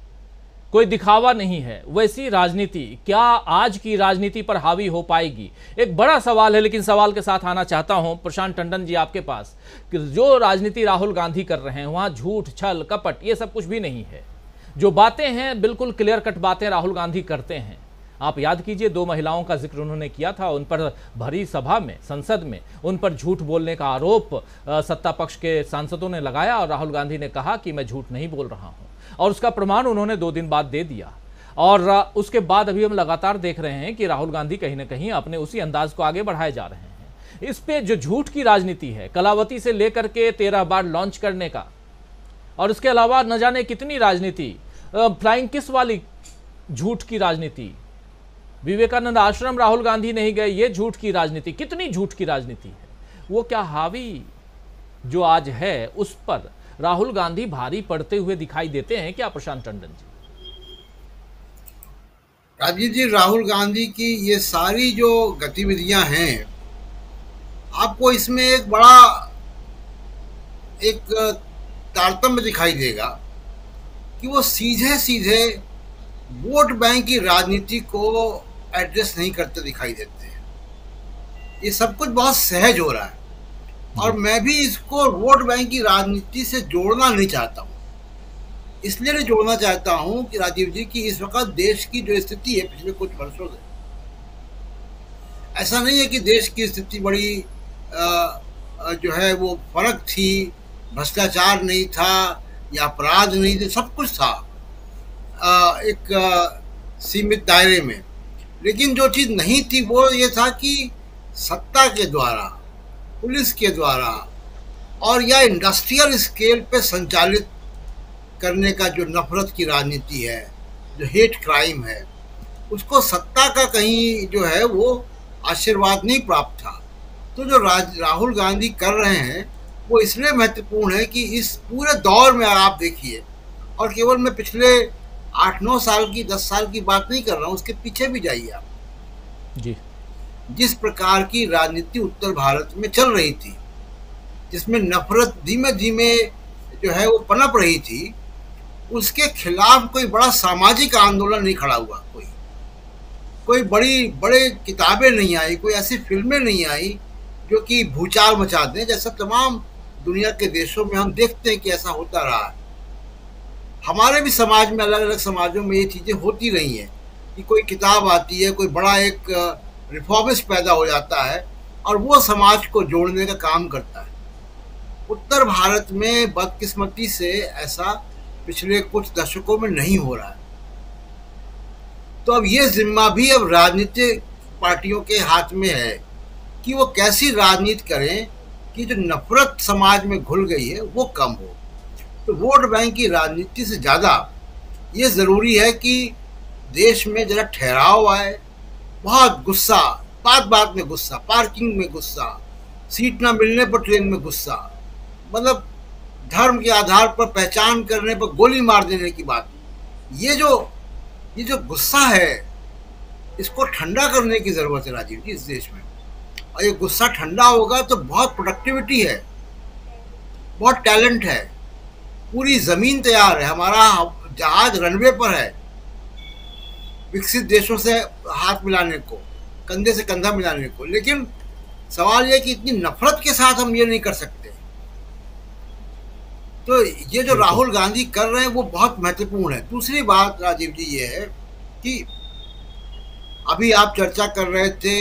कोई दिखावा नहीं है, वैसी राजनीति क्या आज की राजनीति पर हावी हो पाएगी? एक बड़ा सवाल है, लेकिन सवाल के साथ आना चाहता हूं प्रशांत टंडन जी आपके पास कि जो राजनीति राहुल गांधी कर रहे हैं वहां झूठ, छल, कपट ये सब कुछ भी नहीं है। जो बातें हैं बिल्कुल क्लियर कट बातें राहुल गांधी करते हैं। आप याद कीजिए 2 महिलाओं का जिक्र उन्होंने किया था, उन पर भरी सभा में, संसद में उन पर झूठ बोलने का आरोप सत्ता पक्ष के सांसदों ने लगाया और राहुल गांधी ने कहा कि मैं झूठ नहीं बोल रहा हूं और उसका प्रमाण उन्होंने 2 दिन बाद दे दिया। और उसके बाद अभी हम लगातार देख रहे हैं कि राहुल गांधी कहीं ना कहीं अपने उसी अंदाज को आगे बढ़ाए जा रहे हैं। इस पे जो झूठ की राजनीति है, कलावती से लेकर के 13 बार लॉन्च करने का, और इसके अलावा न जाने कितनी राजनीति, फ्लाइंग किस वाली झूठ की राजनीति, विवेकानंद आश्रम राहुल गांधी नहीं गए, ये झूठ की राजनीति, कितनी झूठ की राजनीति है। वो क्या हावी जो आज है उस पर राहुल गांधी भारी पड़ते हुए दिखाई देते हैं क्या प्रशांत टंडन जी? राजीव जी, राहुल गांधी की ये सारी जो गतिविधियां हैं, आपको इसमें एक बड़ा तारतम्य दिखाई देगा कि वो सीधे सीधे वोट बैंक की राजनीति को एड्रेस नहीं करते दिखाई देते हैं। ये सब कुछ बहुत सहज हो रहा है और मैं भी इसको वोट बैंक की राजनीति से जोड़ना नहीं चाहता हूँ। इसलिए नहीं जोड़ना चाहता हूँ कि राजीव जी की इस वक्त देश की जो स्थिति है पिछले कुछ वर्षों से, ऐसा नहीं है कि देश की स्थिति बड़ी जो है वो फर्क थी, भ्रष्टाचार नहीं था या अपराध नहीं थे, सब कुछ था एक सीमित दायरे में। लेकिन जो चीज़ नहीं थी वो ये था कि सत्ता के द्वारा, पुलिस के द्वारा और या इंडस्ट्रियल स्केल पे संचालित करने का जो नफरत की राजनीति है, जो हेट क्राइम है, उसको सत्ता का कहीं जो है वो आशीर्वाद नहीं प्राप्त था। तो जो राहुल गांधी कर रहे हैं वो इसलिए महत्वपूर्ण है कि इस पूरे दौर में आप देखिए, और केवल मैं पिछले 8-9 साल की 10 साल की बात नहीं कर रहा हूँ, उसके पीछे भी जाइए आप जी। जिस प्रकार की राजनीति उत्तर भारत में चल रही थी, जिसमें नफरत धीमे धीमे जो है वो पनप रही थी, उसके खिलाफ कोई बड़ा सामाजिक आंदोलन नहीं खड़ा हुआ। कोई बड़ी किताबें नहीं आई, कोई ऐसी फिल्में नहीं आई जो कि भूचाल मचा दें, जैसा तमाम दुनिया के देशों में हम देखते हैं कि ऐसा होता रहा है। हमारे भी समाज में, अलग अलग समाजों में ये चीज़ें होती रही हैं कि कोई किताब आती है, कोई बड़ा एक रिफॉर्मिस्ट पैदा हो जाता है और वो समाज को जोड़ने का काम करता है। उत्तर भारत में बदकिस्मती से ऐसा पिछले कुछ दशकों में नहीं हो रहा है। तो अब ये जिम्मा भी अब राजनीतिक पार्टियों के हाथ में है कि वो कैसी राजनीति करें कि जो नफरत समाज में घुल गई है वो कम हो। तो वोट बैंक की राजनीति से ज़्यादा ये ज़रूरी है कि देश में जरा ठहराव आए। बहुत गुस्सा, बात बात में गुस्सा, पार्किंग में गुस्सा, सीट ना मिलने पर ट्रेन में गुस्सा, मतलब धर्म के आधार पर पहचान करने पर गोली मार देने की बात, ये जो गुस्सा है इसको ठंडा करने की ज़रूरत है राजीव जी इस देश में। और ये गुस्सा ठंडा होगा तो बहुत प्रोडक्टिविटी है, बहुत टैलेंट है, पूरी ज़मीन तैयार है, हमारा जहाज रनवे पर है विकसित देशों से हाथ मिलाने को, कंधे से कंधा मिलाने को। लेकिन सवाल ये कि इतनी नफरत के साथ हम ये नहीं कर सकते। तो ये जो राहुल गांधी कर रहे हैं वो बहुत महत्वपूर्ण है। दूसरी बात राजीव जी ये है कि अभी आप चर्चा कर रहे थे,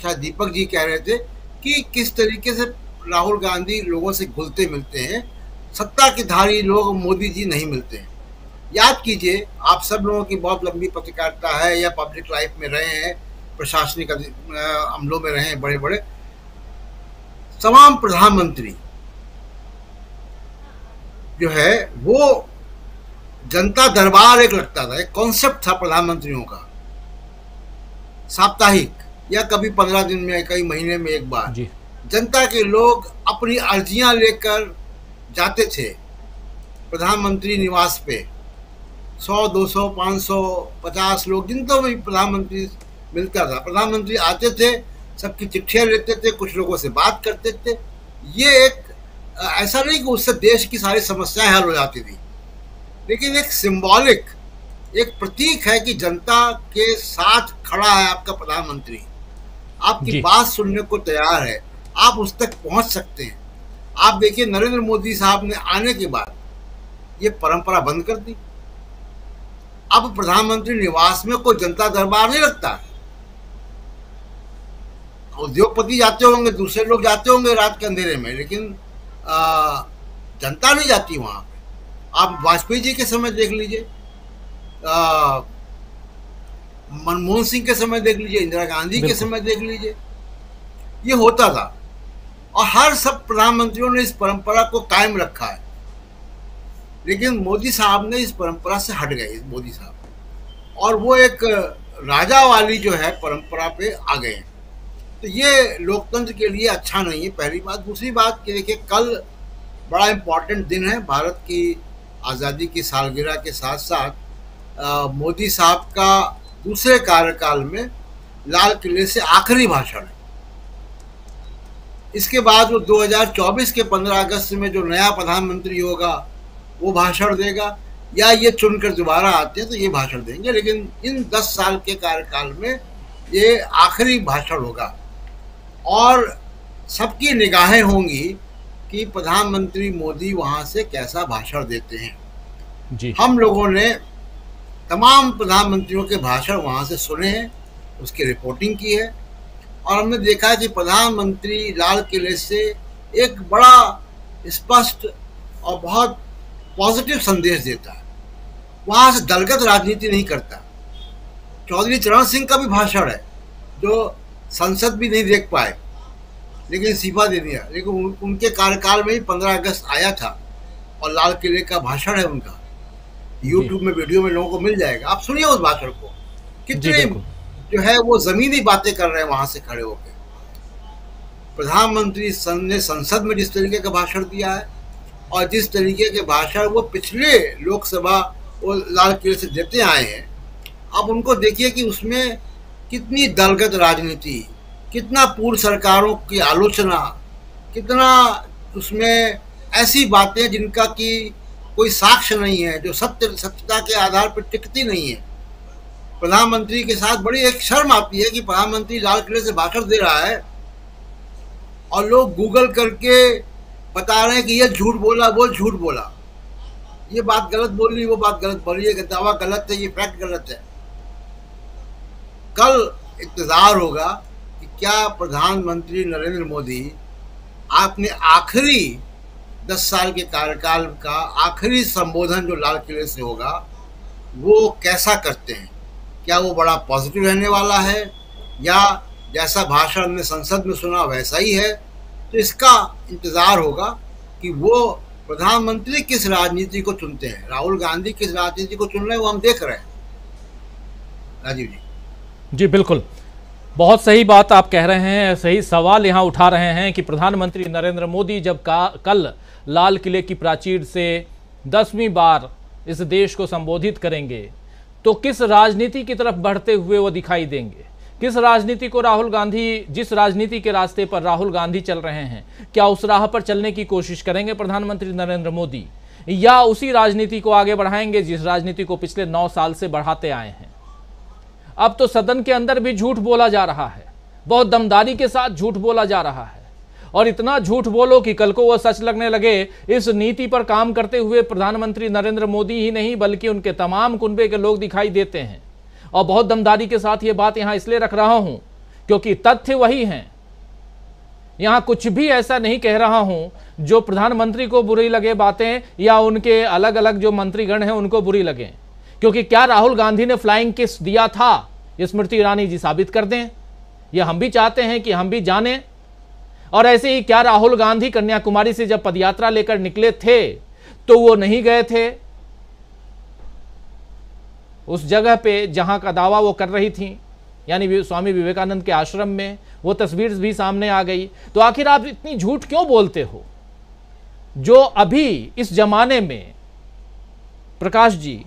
शायद दीपक जी कह रहे थे कि किस तरीके से राहुल गांधी लोगों से घुलते मिलते हैं, सत्ता के धारी लोग मोदी जी नहीं मिलते हैं। याद कीजिए, आप सब लोगों की बहुत लंबी पत्रकारिता है या पब्लिक लाइफ में रहे हैं, प्रशासनिक अमलों में रहे हैं, बड़े बड़े तमाम प्रधानमंत्री जो है वो जनता दरबार एक लगता था, एक कॉन्सेप्ट था प्रधानमंत्रियों का, साप्ताहिक या कभी 15 दिन में, कई महीने में एक बार जनता के लोग अपनी अर्जियां लेकर जाते थे प्रधानमंत्री निवास पे। 100, 200, 500, 50 लोग जिनको भी प्रधानमंत्री मिलता था, प्रधानमंत्री आते थे, सबकी चिट्ठियां लेते थे, कुछ लोगों से बात करते थे। ये एक ऐसा नहीं कि उससे देश की सारी समस्याएं हल हो जाती थी, लेकिन एक सिंबॉलिक, एक प्रतीक है कि जनता के साथ खड़ा है आपका प्रधानमंत्री, आपकी बात सुनने को तैयार है, आप उस तक पहुंच सकते हैं। आप देखिए नरेंद्र मोदी साहब ने आने के बाद ये परंपरा बंद कर दी। अब प्रधानमंत्री निवास में कोई जनता दरबार नहीं लगता है। उद्योगपति जाते होंगे, दूसरे लोग जाते होंगे रात के अंधेरे में, लेकिन जनता नहीं जाती वहां पे। आप वाजपेयी जी के समय देख लीजिए, मनमोहन सिंह के समय देख लीजिए, इंदिरा गांधी के समय देख लीजिए, ये होता था। और हर सब प्रधानमंत्रियों ने इस परंपरा को कायम रखा है, लेकिन मोदी साहब ने इस परंपरा से हट गए, मोदी साहब, और वो एक राजा वाली जो है परंपरा पे आ गए हैं। तो ये लोकतंत्र के लिए अच्छा नहीं है, पहली बात। दूसरी बात कि देखिए कल बड़ा इम्पोर्टेंट दिन है, भारत की आज़ादी की सालगिरह के साथ साथ मोदी साहब का दूसरे कार्यकाल में लाल किले से आखिरी भाषण है। इसके बाद वो 2024 के 15 अगस्त में जो नया प्रधानमंत्री होगा वो भाषण देगा, या ये चुनकर दोबारा आते हैं तो ये भाषण देंगे, लेकिन इन 10 साल के कार्यकाल में ये आखिरी भाषण होगा। और सबकी निगाहें होंगी कि प्रधानमंत्री मोदी वहां से कैसा भाषण देते हैं जी। हम लोगों ने तमाम प्रधानमंत्रियों के भाषण वहां से सुने हैं, उसकी रिपोर्टिंग की है, और हमने देखा है कि प्रधानमंत्री लाल किले से एक बड़ा स्पष्ट और बहुत पॉजिटिव संदेश देता है। वहां से दलगत राजनीति नहीं करता। चौधरी चरण सिंह का भी भाषण है जो संसद भी नहीं देख पाए, लेकिन इस्तीफा दे दिया, लेकिन उनके कार्यकाल में ही 15 अगस्त आया था, और लाल किले का भाषण है उनका, यूट्यूब में वीडियो में लोगों को मिल जाएगा, आप सुनिए उस भाषण को। कितने जो है वो जमीनी बातें कर रहे हैं वहां से खड़े होकर। प्रधानमंत्री ने संसद में जिस तरीके का भाषण दिया है और जिस तरीके के भाषण वो पिछले लोकसभा वो लाल किले से देते आए हैं, अब उनको देखिए कि उसमें कितनी दलगत राजनीति, कितना पूर्व सरकारों की आलोचना, कितना उसमें ऐसी बातें जिनका कि कोई साक्ष्य नहीं है, जो सत्यता के आधार पर टिकती नहीं है। प्रधानमंत्री के साथ बड़ी एक शर्म आती है कि प्रधानमंत्री लाल किले से भाषण दे रहा है और लोग गूगल करके बता रहे हैं कि ये झूठ बोला, वो झूठ बोला, ये बात गलत बोली, वो बात गलत बोली, ये दावा गलत है, ये फैक्ट गलत है। कल इंतजार होगा कि क्या प्रधानमंत्री नरेंद्र मोदी आपने आखिरी 10 साल के कार्यकाल का आखिरी संबोधन जो लाल किले से होगा वो कैसा करते हैं। क्या वो बड़ा पॉजिटिव रहने वाला है, या जैसा भाषण हमने संसद में सुना वैसा ही है। तो इसका इंतजार होगा कि वो प्रधानमंत्री किस राजनीति को चुनते हैं, राहुल गांधी किस राजनीति को चुन रहे हैं वो हम देख रहे हैं। राजीव जी बिल्कुल, बहुत सही बात आप कह रहे हैं, सही सवाल यहाँ उठा रहे हैं कि प्रधानमंत्री नरेंद्र मोदी जब कल लाल किले की प्राचीर से 10वीं बार इस देश को संबोधित करेंगे तो किस राजनीति की तरफ बढ़ते हुए वो दिखाई देंगे, किस राजनीति को राहुल गांधी, जिस राजनीति के रास्ते पर राहुल गांधी चल रहे हैं, क्या उस राह पर चलने की कोशिश करेंगे प्रधानमंत्री नरेंद्र मोदी, या उसी राजनीति को आगे बढ़ाएंगे जिस राजनीति को पिछले 9 साल से बढ़ाते आए हैं। अब तो सदन के अंदर भी झूठ बोला जा रहा है, बहुत दमदारी के साथ झूठ बोला जा रहा है, और इतना झूठ बोलो कि कल को वह सच लगने लगे। इस नीति पर काम करते हुए प्रधानमंत्री नरेंद्र मोदी ही नहीं बल्कि उनके तमाम कुनबे के लोग दिखाई देते हैं। और बहुत दमदारी के साथ ये बात यहां इसलिए रख रहा हूं क्योंकि तथ्य वही हैं। यहां कुछ भी ऐसा नहीं कह रहा हूं जो प्रधानमंत्री को बुरी लगे बातें, या उनके अलग अलग जो मंत्रीगण हैं उनको बुरी लगे, क्योंकि क्या राहुल गांधी ने फ्लाइंग किस दिया था, स्मृति ईरानी जी साबित कर दें। यह हम भी चाहते हैं कि हम भी जानें। और ऐसे ही क्या राहुल गांधी कन्याकुमारी से जब पदयात्रा लेकर निकले थे तो वो नहीं गए थे उस जगह पे जहां का दावा वो कर रही थी, यानी स्वामी विवेकानंद के आश्रम में। वो तस्वीर भी सामने आ गई। तो आखिर आप इतनी झूठ क्यों बोलते हो? जो अभी इस जमाने में प्रकाश जी,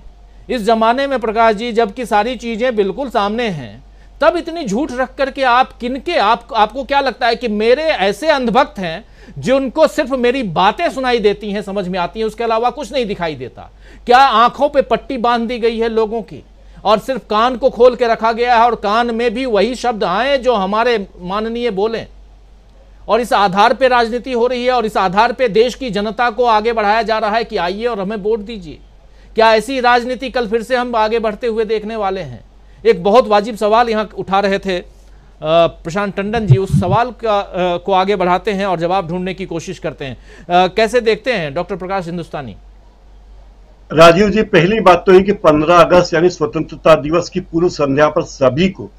इस जमाने में प्रकाश जी, जबकि सारी चीजें बिल्कुल सामने हैं, तब इतनी झूठ रख करके आप किनके, आपको क्या लगता है कि मेरे ऐसे अंधभक्त हैं जिनको सिर्फ मेरी बातें सुनाई देती हैं, समझ में आती हैं, उसके अलावा कुछ नहीं दिखाई देता? क्या आंखों पे पट्टी बांध दी गई है लोगों की और सिर्फ कान को खोल के रखा गया है और कान में भी वही शब्द आए जो हमारे माननीय बोले, और इस आधार पे राजनीति हो रही है और इस आधार पे देश की जनता को आगे बढ़ाया जा रहा है कि आइए और हमें वोट दीजिए? क्या ऐसी राजनीति कल फिर से हम आगे बढ़ते हुए देखने वाले हैं? एक बहुत वाजिब सवाल यहां उठा रहे थे प्रशांत टंडन जी, उस सवाल को आगे बढ़ाते हैं और जवाब ढूंढने की कोशिश करते हैं। कैसे देखते हैं डॉक्टर प्रकाश हिंदुस्तानी? राजीव जी, पहली बात तो है कि 15 अगस्त यानी स्वतंत्रता दिवस की पूर्व संध्या पर सभी को,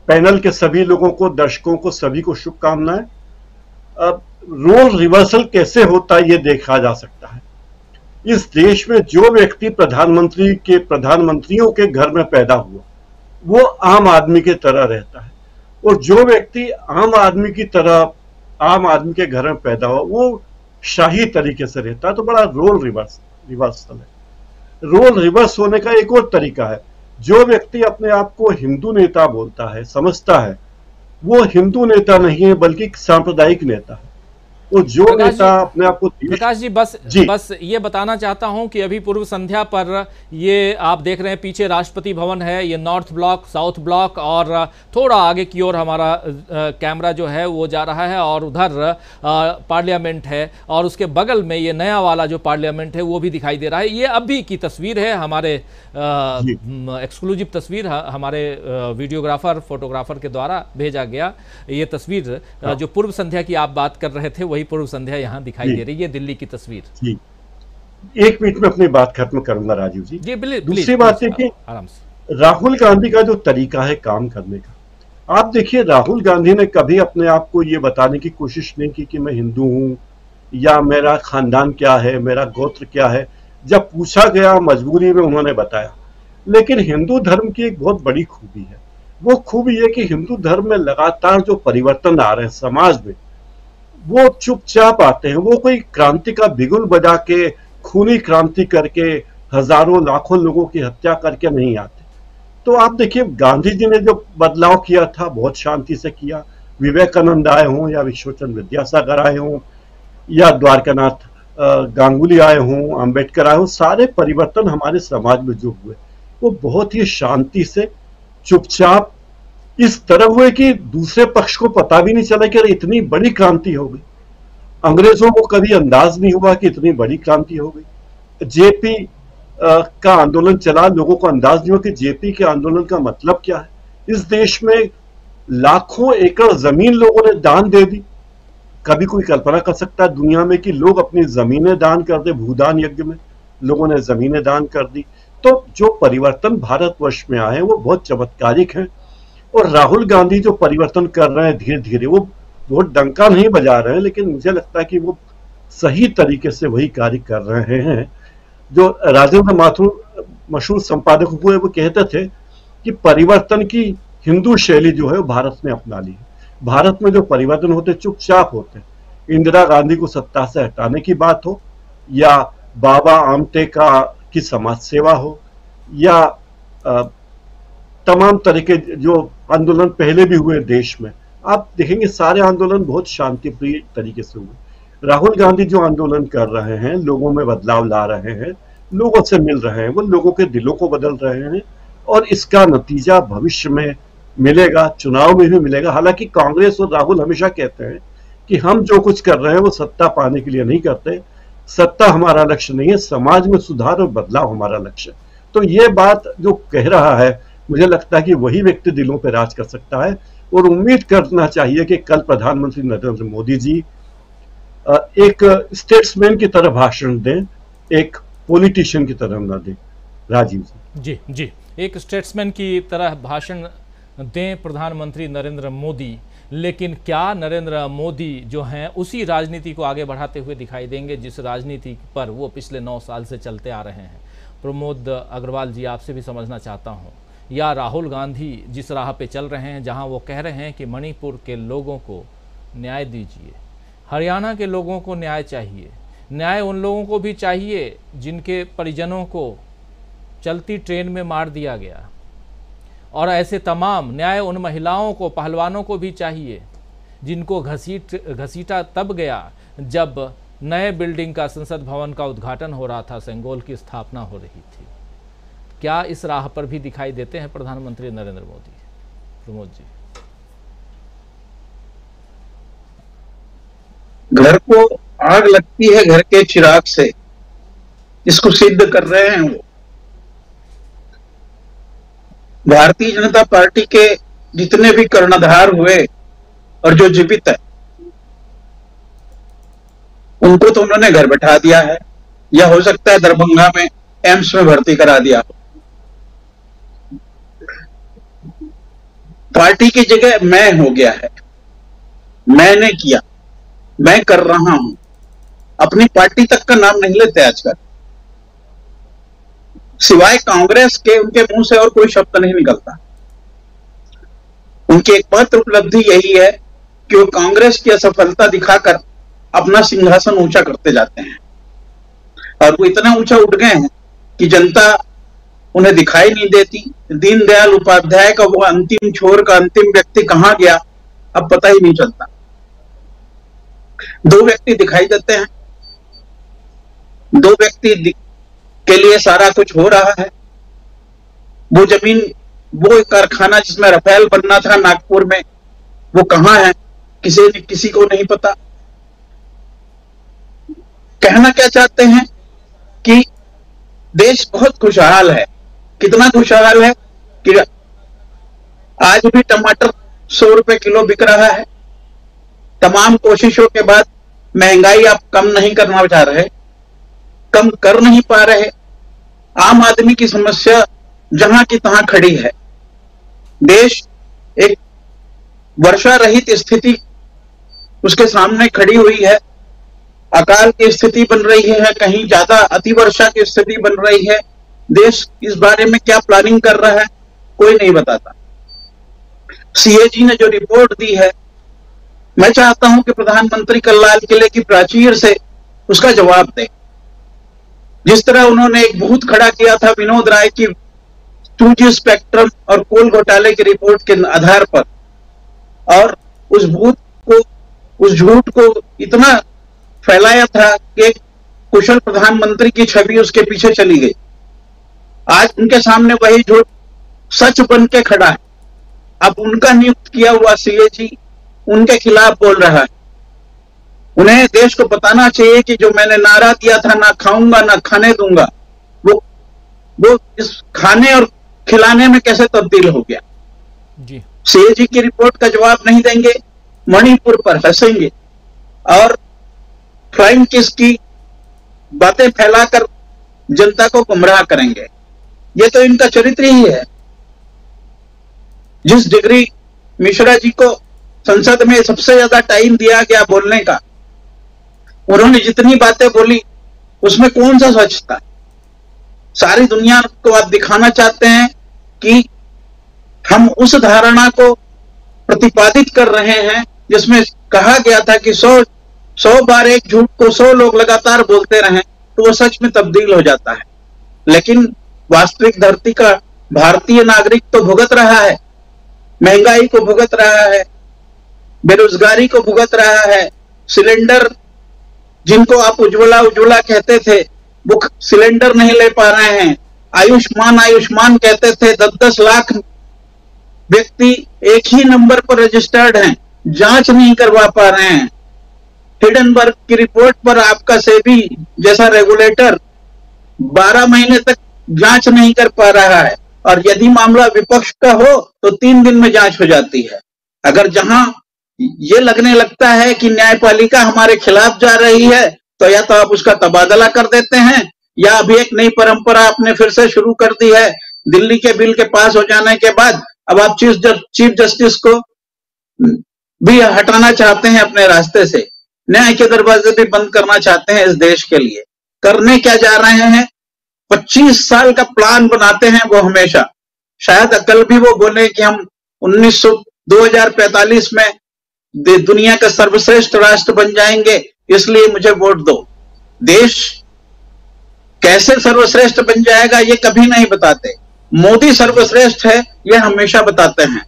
पैनल के सभी लोगों को, दर्शकों को, सभी को शुभकामनाएं। अब रोल रिवर्सल कैसे होता है ये देखा जा सकता है। इस देश में जो व्यक्ति प्रधानमंत्रियों के घर में पैदा हुआ वो आम आदमी की तरह रहता है, और जो व्यक्ति आम आदमी के घर में पैदा हुआ वो शाही तरीके से रहता है। तो बड़ा रोल रिवर्सल है। रोल रिवर्स होने का एक और तरीका है, जो व्यक्ति अपने आप को हिंदू नेता बोलता है, समझता है, वो हिंदू नेता नहीं है बल्कि एक सांप्रदायिक नेता है। वो जो नेता अपने आप को, प्रकाश जी बस ये बताना चाहता हूं कि अभी पूर्व संध्या पर ये आप देख रहे हैं पीछे राष्ट्रपति भवन है, ये नॉर्थ ब्लॉक, साउथ ब्लॉक, और थोड़ा आगे की ओर हमारा कैमरा जो है वो जा रहा है, और उधर पार्लियामेंट है, और उसके बगल में ये नया वाला जो पार्लियामेंट है वो भी दिखाई दे रहा है। ये अभी की तस्वीर है, हमारे एक्सक्लूसिव तस्वीर हमारे वीडियोग्राफर फोटोग्राफर के द्वारा भेजा गया ये तस्वीर, जो पूर्व संध्या की आप बात कर रहे थे वही पूर्व संध्या यहाँ दिखाई दे रही है, दिल्ली की तस्वीर। जी, एक मिनट में अपनी बात खत्म करूंगा राजीव जी। दूसरी बात है कि आराम से राहुल गांधी का जो तरीका है काम करने का, आप देखिए राहुल गांधी ने कभी अपने आप को ये बताने की कोशिश नहीं की कि मैं हिंदू हूं या मेरा खानदान क्या है, मेरा गोत्र क्या है। जब पूछा गया मजबूरी में उन्होंने बताया। लेकिन हिंदू धर्म की एक बहुत बड़ी खूबी है, वो खूबी है कि हिंदू धर्म में लगातार जो परिवर्तन आ रहे हैं समाज में, वो चुपचाप आते हैं। वो कोई क्रांति का बिगुल बजा के, खूनी क्रांति करके, हजारों लाखों लोगों की हत्या करके नहीं आते। तो आप देखिए गांधी जी ने जो बदलाव किया था बहुत शांति से किया। विवेकानंद आए हों या विश्वचंद्र विद्यासागर आए हों या द्वारकानाथ गांगुली आए हों, अंबेडकर आए हों, सारे परिवर्तन हमारे समाज में जो हुए वो बहुत ही शांति से चुपचाप इस तरह हुए कि दूसरे पक्ष को पता भी नहीं चला कि अरे इतनी बड़ी क्रांति हो गई। अंग्रेजों को कभी अंदाज नहीं हुआ कि इतनी बड़ी क्रांति हो गई। जेपी का आंदोलन चला, लोगों को अंदाज नहीं हुआ कि जेपी के आंदोलन का मतलब क्या है। इस देश में लाखों एकड़ जमीन लोगों ने दान दे दी। कभी कोई कल्पना कर सकता है दुनिया में कि लोग अपनी जमीनें दान कर दे? भूदान यज्ञ में लोगों ने जमीनें दान कर दी। तो जो परिवर्तन भारतवर्ष में आए वो बहुत चमत्कारिक है, और राहुल गांधी जो परिवर्तन कर रहे हैं धीरे धीरे, वो बहुत डंका नहीं बजा रहे हैं, लेकिन मुझे लगता है कि वो सही तरीके से वही कार्य कर रहे हैं। जो राजेंद्र माथुर मशहूर संपादक हुए वो कहते थे कि परिवर्तन की हिंदू शैली जो है वो भारत ने अपना ली है। भारत में जो परिवर्तन होते चुपचाप होते। इंदिरा गांधी को सत्ता से हटाने की बात हो, या बाबा आमटे की समाज सेवा हो, या तमाम तरह के जो आंदोलन पहले भी हुए देश में, आप देखेंगे सारे आंदोलन बहुत शांतिप्रिय तरीके से हुए। राहुल गांधी जो आंदोलन कर रहे हैं, लोगों में बदलाव ला रहे हैं, लोगों से मिल रहे हैं, वो लोगों के दिलों को बदल रहे हैं, और इसका नतीजा भविष्य में मिलेगा, चुनाव में भी मिलेगा। हालांकि कांग्रेस और राहुल हमेशा कहते हैं कि हम जो कुछ कर रहे हैं वो सत्ता पाने के लिए नहीं करते, सत्ता हमारा लक्ष्य नहीं है, समाज में सुधार और बदलाव हमारा लक्ष्य है। तो ये बात जो कह रहा है, मुझे लगता है कि वही व्यक्ति दिलों पर राज कर सकता है, और उम्मीद करना चाहिए कि कल प्रधानमंत्री नरेंद्र मोदी जी एक स्टेट्समैन की तरह भाषण दें, एक पॉलिटिशियन की तरह ना दें। राजीव जी, एक स्टेट्समैन की तरह भाषण दें प्रधानमंत्री नरेंद्र मोदी, लेकिन क्या नरेंद्र मोदी जो हैं उसी राजनीति को आगे बढ़ाते हुए दिखाई देंगे जिस राजनीति पर वो पिछले 9 साल से चलते आ रहे हैं? प्रमोद अग्रवाल जी, आपसे भी समझना चाहता हूं, या राहुल गांधी जिस राह पे चल रहे हैं जहां वो कह रहे हैं कि मणिपुर के लोगों को न्याय दीजिए, हरियाणा के लोगों को न्याय चाहिए, न्याय उन लोगों को भी चाहिए जिनके परिजनों को चलती ट्रेन में मार दिया गया, और ऐसे तमाम न्याय उन महिलाओं को, पहलवानों को भी चाहिए जिनको घसीटा तब गया जब नए बिल्डिंग का, संसद भवन का उद्घाटन हो रहा था, सेंगोल की स्थापना हो रही थी। क्या इस राह पर भी दिखाई देते हैं प्रधानमंत्री नरेंद्र मोदी? प्रमोद जी। घर को आग लगती है घर के चिराग से, इसको सिद्ध कर रहे हैं वो। भारतीय जनता पार्टी के जितने भी कर्णधार हुए और जो जीवित है उनको तो उन्होंने घर बैठा दिया है, या हो सकता है दरभंगा में एम्स में भर्ती करा दिया। पार्टी की जगह मैं हो गया है, मैंने किया, मैं कर रहा हूं। अपनी पार्टी तक का नाम नहीं लेते आजकल, सिवाय कांग्रेस के उनके मुंह से और कोई शब्द नहीं निकलता। उनकी एकमात्र उपलब्धि यही है कि वो कांग्रेस की असफलता दिखाकर अपना सिंहासन ऊंचा करते जाते हैं, और वो इतना ऊंचा उठ गए हैं कि जनता उन्हें दिखाई नहीं देती। दीनदयाल उपाध्याय का वो अंतिम छोर का अंतिम व्यक्ति कहां गया अब पता ही नहीं चलता। 2 व्यक्ति दिखाई देते हैं, 2 व्यक्ति के लिए सारा कुछ हो रहा है। वो जमीन, वो कारखाना जिसमें रफेल बनना था नागपुर में, वो कहां है किसी को नहीं पता। कहना क्या चाहते हैं कि देश बहुत खुशहाल है। कितना खुशहाल है कि आज भी टमाटर 100 रुपए किलो बिक रहा है। तमाम कोशिशों के बाद महंगाई आप कम नहीं करना चाह रहे, कम कर नहीं पा रहे। आम आदमी की समस्या जहां की तहां खड़ी है। देश एक वर्षा रहित स्थिति उसके सामने खड़ी हुई है। अकाल की स्थिति बन रही है, कहीं ज्यादा अतिवर्षा की स्थिति बन रही है। देश इस बारे में क्या प्लानिंग कर रहा है कोई नहीं बताता। सीएजी ने जो रिपोर्ट दी है, मैं चाहता हूं कि प्रधानमंत्री कल लाल किले की प्राचीर से उसका जवाब दें। जिस तरह उन्होंने एक भूत खड़ा किया था विनोद राय की 2G स्पेक्ट्रम और कोल घोटाले की रिपोर्ट के आधार पर, और उस भूत को, उस झूठ को इतना फैलाया था कि एक कुशल प्रधानमंत्री की छवि उसके पीछे चली गई। आज उनके सामने वही झूठ सच बन के खड़ा है। अब उनका नियुक्त किया हुआ सीएजी उनके खिलाफ बोल रहा है। उन्हें देश को बताना चाहिए कि जो मैंने नारा दिया था, ना खाऊंगा ना खाने दूंगा, वो इस खाने और खिलाने में कैसे तब्दील हो गया। जी। सीएजी की रिपोर्ट का जवाब नहीं देंगे, मणिपुर पर हंसेंगे और फ्लाइंग किस की बातें फैलाकर जनता को गुमराह करेंगे। ये तो इनका चरित्र ही है। जिस डिग्री मिश्रा जी को संसद में सबसे ज्यादा टाइम दिया गया बोलने का, उन्होंने जितनी बातें बोली उसमें कौन सा सच था? सारी दुनिया को आप दिखाना चाहते हैं कि हम उस धारणा को प्रतिपादित कर रहे हैं जिसमें कहा गया था कि 100 बार एक झूठ को 100 लोग लगातार बोलते रहें तो वो सच में तब्दील हो जाता है। लेकिन वास्तविक धरती का भारतीय नागरिक तो भुगत रहा है, महंगाई को भुगत रहा है, बेरोजगारी को भुगत रहा है। सिलेंडर जिनको आप उज्ज्वला कहते थे वो सिलेंडर नहीं ले पा रहे हैं। आयुष्मान कहते थे, 10-10 लाख व्यक्ति एक ही नंबर पर रजिस्टर्ड हैं, जांच नहीं करवा पा रहे हैं। हिडनबर्ग की रिपोर्ट पर आपका सेबी जैसा रेगुलेटर 12 महीने तक जांच नहीं कर पा रहा है, और यदि मामला विपक्ष का हो तो 3 दिन में जांच हो जाती है। अगर जहां ये लगने लगता है कि न्यायपालिका हमारे खिलाफ जा रही है तो या तो आप उसका तबादला कर देते हैं, या अभी एक नई परंपरा आपने फिर से शुरू कर दी है। दिल्ली के बिल के पास हो जाने के बाद अब आप चीफ जस्टिस को भी हटाना चाहते हैं अपने रास्ते से, न्याय के दरवाजे भी बंद करना चाहते हैं इस देश के लिए। करने क्या जा रहे हैं? 25 साल का प्लान बनाते हैं वो हमेशा। शायद कल भी वो बोले कि हम 2045 में दुनिया का सर्वश्रेष्ठ राष्ट्र बन जाएंगे, इसलिए मुझे वोट दो। देश कैसे सर्वश्रेष्ठ बन जाएगा ये कभी नहीं बताते। मोदी सर्वश्रेष्ठ है ये हमेशा बताते हैं।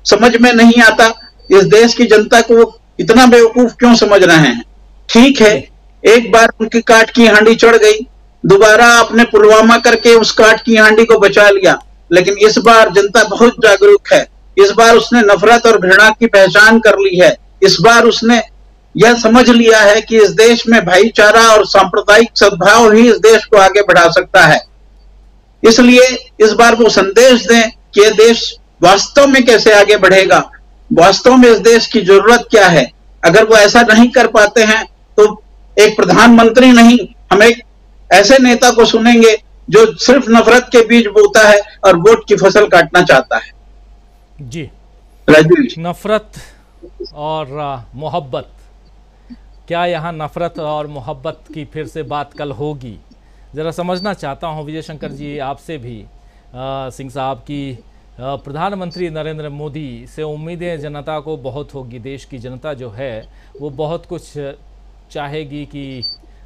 समझ में नहीं आता इस देश की जनता को इतना बेवकूफ क्यों समझ रहे हैं। ठीक है, एक बार उनकी काट की हांडी चढ़ गई, दोबारा आपने पुलवामा करके उस काट की हांडी को बचा लिया, लेकिन इस बार जनता बहुत जागरूक है। इस बार उसने नफरत और घृणा की पहचान कर ली है। इस बार उसने यह समझ लिया है कि इस देश में भाईचारा और सांप्रदायिक सद्भाव ही इस देश को आगे बढ़ा सकता है। इसलिए इस बार वो संदेश दें कि यह देश वास्तव में कैसे आगे बढ़ेगा, वास्तव में इस देश की जरूरत क्या है। अगर वो ऐसा नहीं कर पाते हैं तो एक प्रधानमंत्री नहीं, हम एक ऐसे नेता को सुनेंगे जो सिर्फ नफरत के बीज बोता है और वोट की फसल काटना चाहता है। जी, राजू, नफरत और मोहब्बत, क्या यहाँ नफरत और मोहब्बत की फिर से बात कल होगी? ज़रा समझना चाहता हूँ विजय शंकर जी आपसे भी, सिंह साहब की प्रधानमंत्री नरेंद्र मोदी से उम्मीदें जनता को बहुत होगी। देश की जनता जो है वो बहुत कुछ चाहेगी कि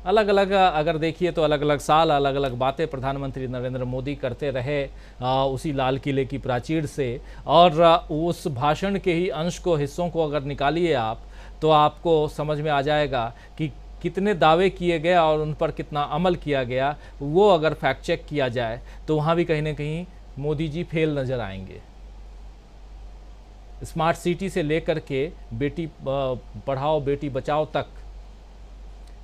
अलग अलग, अगर देखिए तो अलग अलग साल अलग अलग बातें प्रधानमंत्री नरेंद्र मोदी करते रहे उसी लाल किले की प्राचीर से, और उस भाषण के ही अंश को, हिस्सों को अगर निकालिए आप तो आपको समझ में आ जाएगा कि कितने दावे किए गए और उन पर कितना अमल किया गया। वो अगर फैक्ट चेक किया जाए तो वहाँ भी कहीं ना कहीं मोदी जी फेल नज़र आएंगे। स्मार्ट सिटी से लेकर के बेटी पढ़ाओ बेटी बचाओ तक।